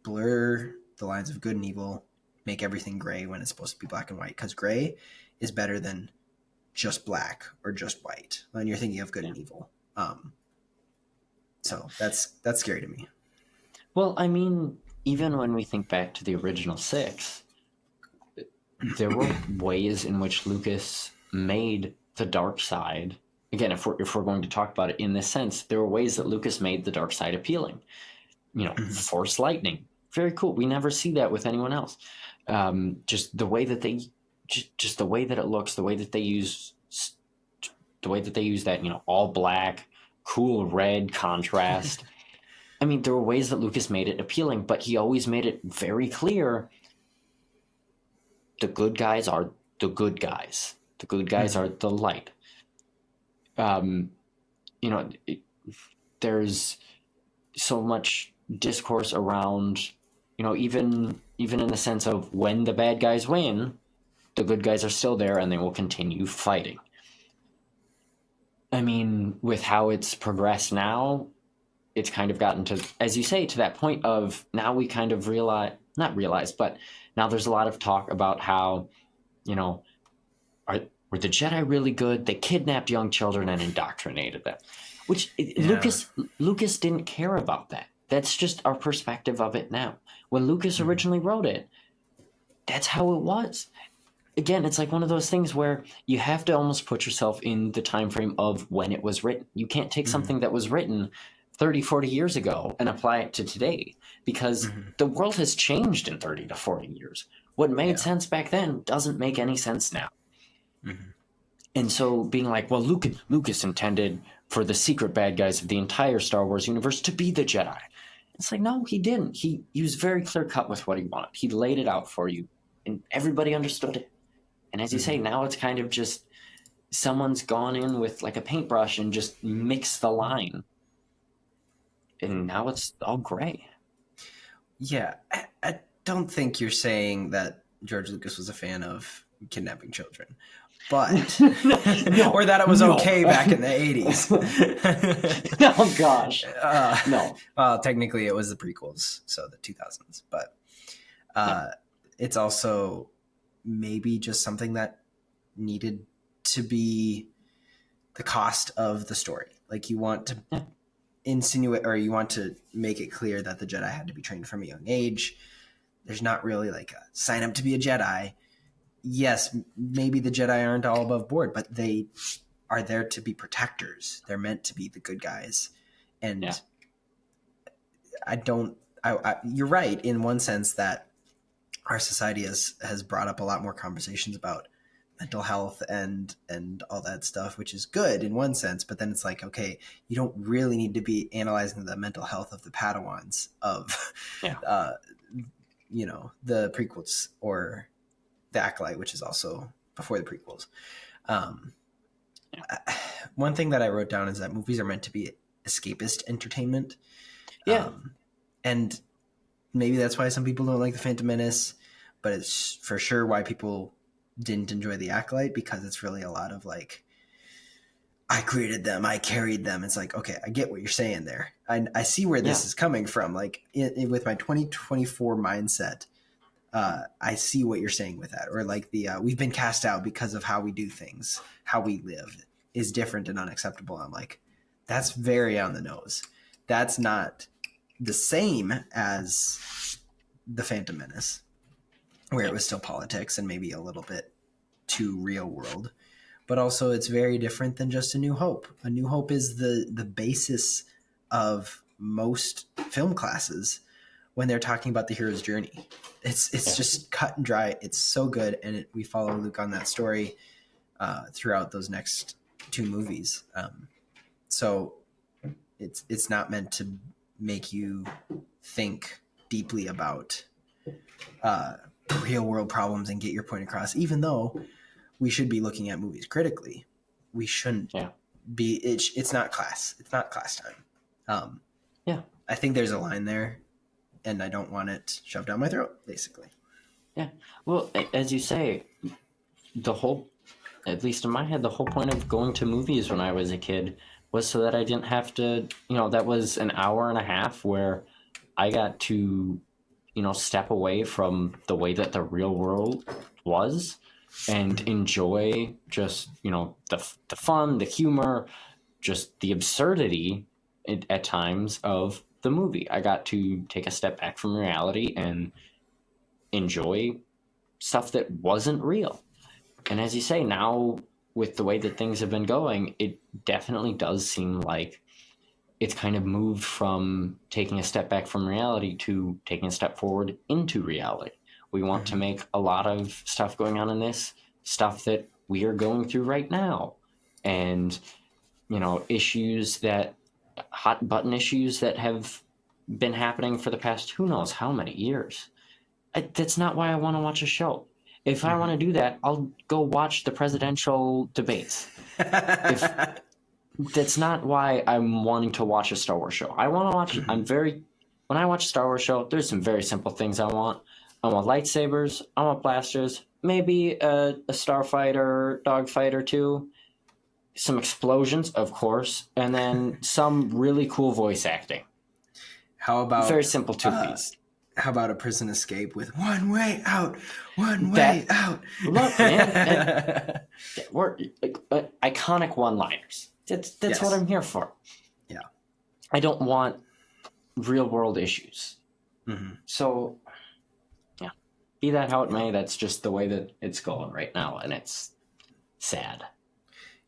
blur the lines of good and evil, make everything gray when it's supposed to be black and white, because gray is better than just black or just white when you're thinking of good and evil. So that's scary to me. Well, I mean, even when we think back to the original 6, there were ways in which Lucas made the dark side. Again, if we're going to talk about it in this sense, there were ways that Lucas made the dark side appealing. Force lightning, very cool. We never see that with anyone else. Just the way that just the way that it looks, the way that they use that, all black, cool red contrast. I mean, there were ways that Lucas made it appealing, but he always made it very clear. The good guys are the good guys. The good guys are the light. There's so much discourse around, even in the sense of when the bad guys win, the good guys are still there and they will continue fighting. I mean, with how it's progressed now, it's kind of gotten to, as you say, to that point of now we kind of not realize, but now there's a lot of talk about how, were the Jedi really good? They kidnapped young children and indoctrinated them, which Lucas didn't care about that. That's just our perspective of it now. When Lucas originally wrote it, that's how it was. Again, it's like one of those things where you have to almost put yourself in the time frame of when it was written. You can't take something that was written 30, 40 years ago and apply it to today, because the world has changed in 30 to 40 years. What made sense back then doesn't make any sense now. And so being like, well, Lucas intended for the secret bad guys of the entire Star Wars universe to be the Jedi. It's like, no, he didn't. He was very clear cut with what he wanted. He laid it out for you, and everybody understood it. And as you say, now it's kind of just someone's gone in with like a paintbrush and just mixed the line. And now it's all gray. Yeah, I don't think you're saying that George Lucas was a fan of kidnapping children, but or that it was okay back in the 80s. Oh gosh, no. Well, technically it was the prequels, so the 2000s, but it's also maybe just something that needed to be the cost of the story. Like you want to insinuate, or you want to make it clear that the Jedi had to be trained from a young age. There's not really like a sign up to be a Jedi. Yes, maybe the Jedi aren't all above board, but they are there to be protectors. They're meant to be the good guys. And you're right in one sense that our society has brought up a lot more conversations about mental health and all that stuff, which is good in one sense. But then it's like, okay, you don't really need to be analyzing the mental health of the Padawans of, the prequels or the Acolyte, which is also before the prequels. One thing that I wrote down is that movies are meant to be escapist entertainment. Yeah. And maybe that's why some people don't like the Phantom Menace, but it's for sure why people didn't enjoy the Acolyte, because it's really a lot of like, I created them, I carried them. It's like, okay, I get what you're saying there. I see where this is coming from. Like with my 2024 mindset, I see what you're saying with that. Or like the we've been cast out because of how we do things, how we live is different and unacceptable. I'm like, that's very on the nose. That's not the same as the Phantom Menace, where it was still politics and maybe a little bit too real world. But also it's very different than just A New Hope. A New Hope is the basis of most film classes when they're talking about the hero's journey. It's just cut and dry. It's so good. And we follow Luke on that story throughout those next 2 movies. So it's not meant to make you think deeply about real world problems and get your point across, even though we should be looking at movies critically. We shouldn't be. It's not class. It's not class time. I think there's a line there, and I don't want it shoved down my throat, basically. Yeah. Well, as you say, at least in my head, the whole point of going to movies when I was a kid was so that I didn't have to, that was an hour and a half where I got to, step away from the way that the real world was and enjoy just, the fun, the humor, just the absurdity at times of the movie. I got to take a step back from reality and enjoy stuff that wasn't real. And as you say, now with the way that things have been going, it definitely does seem like it's kind of moved from taking a step back from reality to taking a step forward into reality. We want to make a lot of stuff going on in this, stuff that we are going through right now. And, hot button issues that have been happening for the past who knows how many years. That's not why I want to watch a show. If I want to do that, I'll go watch the presidential debates. That's not why I'm wanting to watch a Star Wars show. I want to watch. When I watch a Star Wars show, there's some very simple things I want. I want lightsabers. I want blasters. Maybe a starfighter, dogfight or two. Some explosions, of course, and then some really cool voice acting. How about very simple 2 piece? How about a prison escape with one way out, one way out? Look, man, we're iconic one-liners. That's what I'm here for. Yeah, I don't want real world issues. So, yeah, be that how it may, that's just the way that it's going right now, and it's sad.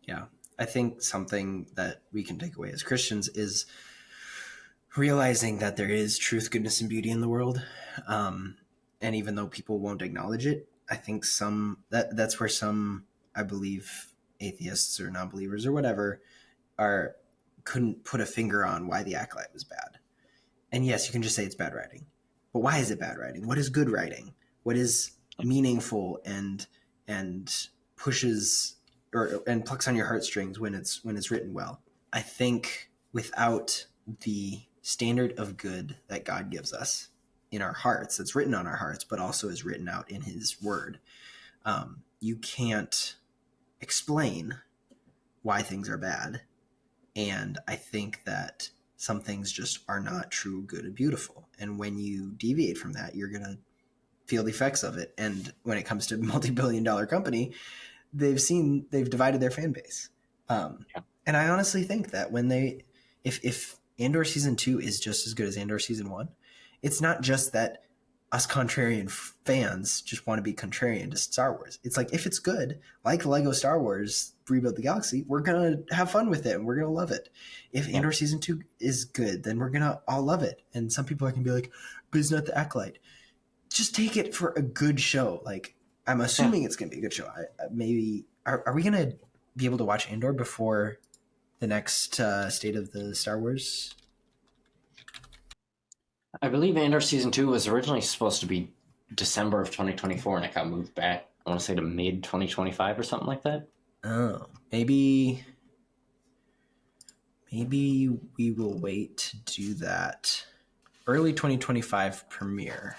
Yeah, I think something that we can take away as Christians is realizing that there is truth, goodness, and beauty in the world. And even though people won't acknowledge it, I think that's where some, I believe, atheists or non-believers or whatever couldn't put a finger on why the Acolyte was bad. And yes, you can just say it's bad writing. But why is it bad writing? What is good writing? What is meaningful and pushes and plucks on your heartstrings when it's written well? I think without the standard of good that God gives us in our hearts, that's written on our hearts, but also is written out in his word, you can't explain why things are bad. And I think that some things just are not true, good, and beautiful. And when you deviate from that, you're going to feel the effects of it. And when it comes to a multi-billion-dollar company, they've divided their fan base. And I honestly think that if Andor season 2 is just as good as Andor season 1, it's not just that us contrarian fans just want to be contrarian to Star Wars. It's like, if it's good, like Lego Star Wars Rebuild the Galaxy, we're going to have fun with it and we're going to love it. If Andor season 2 is good, then we're going to all love it. And some people are going to be like, but it's not the Acolyte. just take it for a good show. Like, I'm assuming it's going to be a good show. Maybe are we going to be able to watch Andor before the next State of the Star Wars? I believe Andor season 2 was originally supposed to be December of 2024, and it got moved back. I want to say to mid 2025 or something like that. Oh, maybe we will wait to do that. Early 2025 premiere,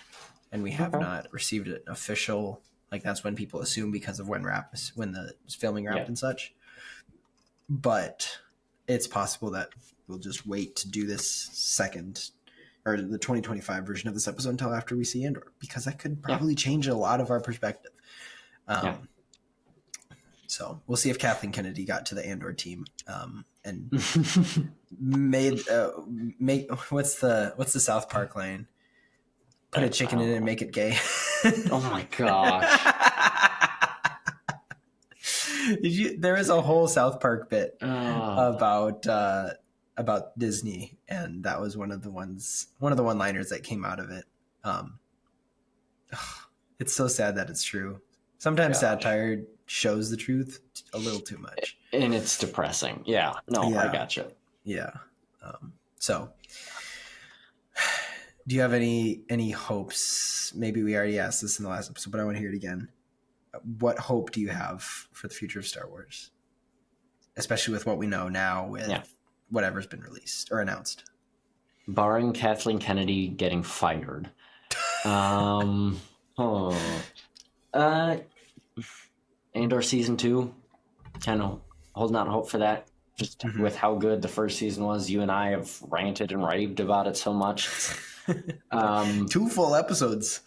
and we have not received an official. Like, that's when people assume because of when the filming wrapped and such. But it's possible that we'll just wait to do this second or the 2025 version of this episode until after we see Andor, because that could probably change a lot of our perspective. So we'll see if Kathleen Kennedy got to the Andor team and made what's the South Park line? Put a chicken in it and make it gay. Oh my gosh. There is a whole South Park bit about Disney, and that was one of the one-liners that came out of it. It's so sad that it's true. Sometimes satire shows the truth a little too much, and it's depressing. I gotcha. So do you have any hopes? Maybe we already asked this in the last episode, but I want to hear it again. What hope do you have for the future of Star Wars, especially with what we know now with whatever's been released or announced? Barring Kathleen Kennedy getting fired. Andor season 2, kind of holding out hope for that. Just with how good the first season was, you and I have ranted and raved about it so much. 2 full episodes.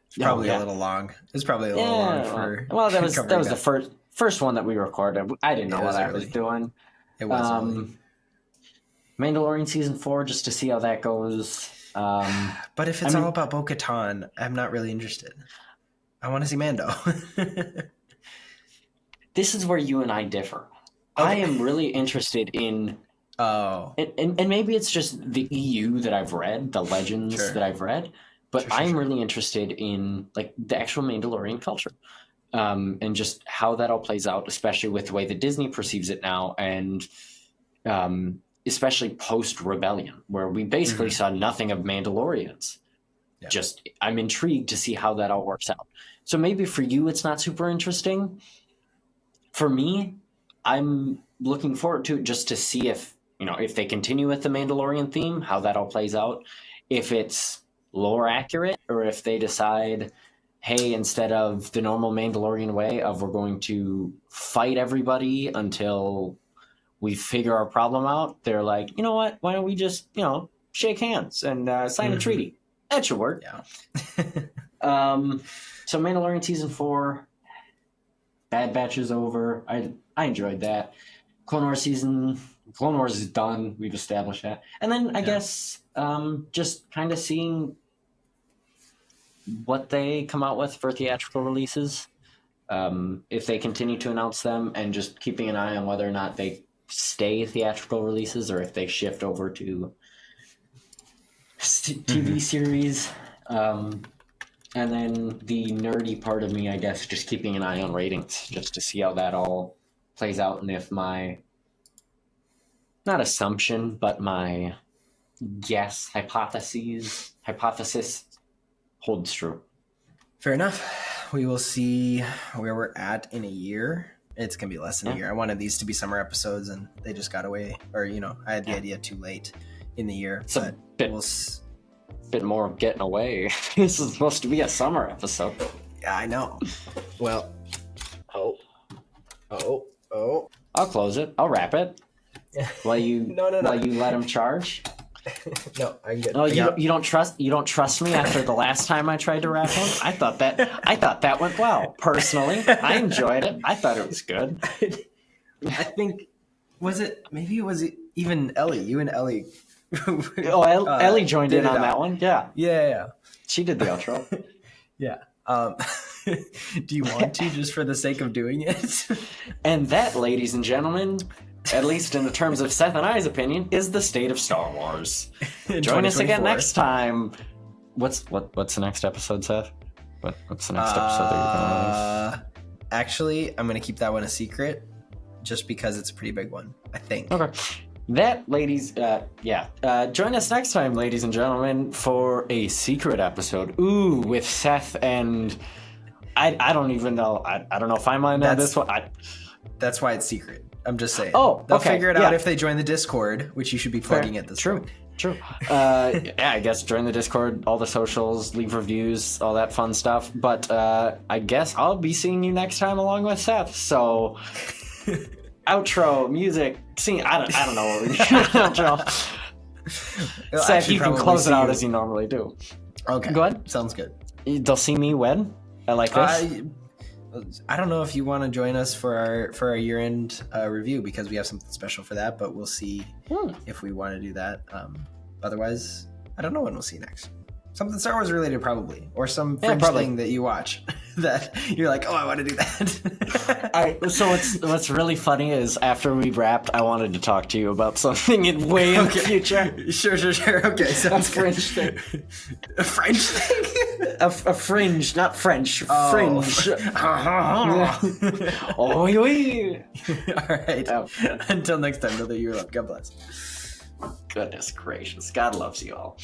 It's probably a little long. It's probably a little long for. Well, that was the first one that we recorded. I didn't know what I was doing. It was early. Mandalorian season 4, just to see how that goes. But if it's all about Bo-Katan, I'm not really interested. I want to see Mando. This is where you and I differ. Okay. I am really interested in. And maybe it's just the EU that I've read, the legends that I've read, but I'm really interested in like the actual Mandalorian culture, and just how that all plays out, especially with the way that Disney perceives it now, and especially post Rebellion, where we basically saw nothing of Mandalorians. Just I'm intrigued to see how that all works out. So maybe for you it's not super interesting. For me, I'm looking forward to it just to see if they continue with the Mandalorian theme, how that all plays out, if it's lore accurate, or if they decide, hey, instead of the normal Mandalorian way of we're going to fight everybody until we figure our problem out, they're like, you know what, why don't we just, shake hands and sign a treaty? That should work. So Mandalorian season 4, Bad Batch is over. I enjoyed that. Clone Wars is done. We've established that. And then I guess just kind of seeing what they come out with for theatrical releases. If they continue to announce them, and just keeping an eye on whether or not they stay theatrical releases or if they shift over to TV series. And then the nerdy part of me, I guess, just keeping an eye on ratings just to see how that all plays out, and if my, not assumption, but my hypothesis holds true. Fair enough. We will see where we're at in a year. It's going to be less than a year. I wanted these to be summer episodes, and they just got away. Or, I had the idea too late in the year. It's a bit more of getting away. This is supposed to be a summer episode. Yeah, I know. Well, I'll close it. I'll wrap it. While you while you let him charge. No, I can get. Oh, you don't trust me after the last time I tried to wrap him? I thought that went well. Personally, I enjoyed it. I thought it was good. I think maybe it was even Ellie. You and Ellie. Ellie joined in on that one. Yeah. She did the outro. Yeah. Do you want to, just for the sake of doing it? And that, ladies and gentlemen, at least in the terms of Seth and I's opinion, is the state of Star Wars. Join us again next time What's the next episode, Seth? What's the next episode that you're going to release? Actually, I'm going to keep that one a secret just because it's a pretty big one, I think. Okay. That, ladies, join us next time, ladies and gentlemen, for a secret episode. Ooh, with Seth and... I don't even know. I don't know if I'm on this one. That's why it's secret. I'm just saying. Oh, they'll okay, figure it out if they join the Discord, which you should be plugging at this point. True. I guess join the Discord, all the socials, leave reviews, all that fun stuff. But I guess I'll be seeing you next time along with Seth. So, outro, music, scene. I don't know what we're doing. Outro. Seth, you can close it out as you normally do. Okay. Go ahead. Sounds good. They'll see me when? I like this. I don't know if you want to join us for our year-end review because we have something special for that, but we'll see if we want to do that. Otherwise, I don't know when we'll see you next. Something Star Wars related, probably, or some fringe thing that you watch that you're like, oh, I want to do that. All right. So what's really funny is after we wrapped, I wanted to talk to you about something in the future. Sure. Okay, sounds a fringe thing. A French thing? A fringe, not French. Fringe. Oh, oui. All right. Until next time, know that you're loved. God bless. Goodness gracious. God loves you all.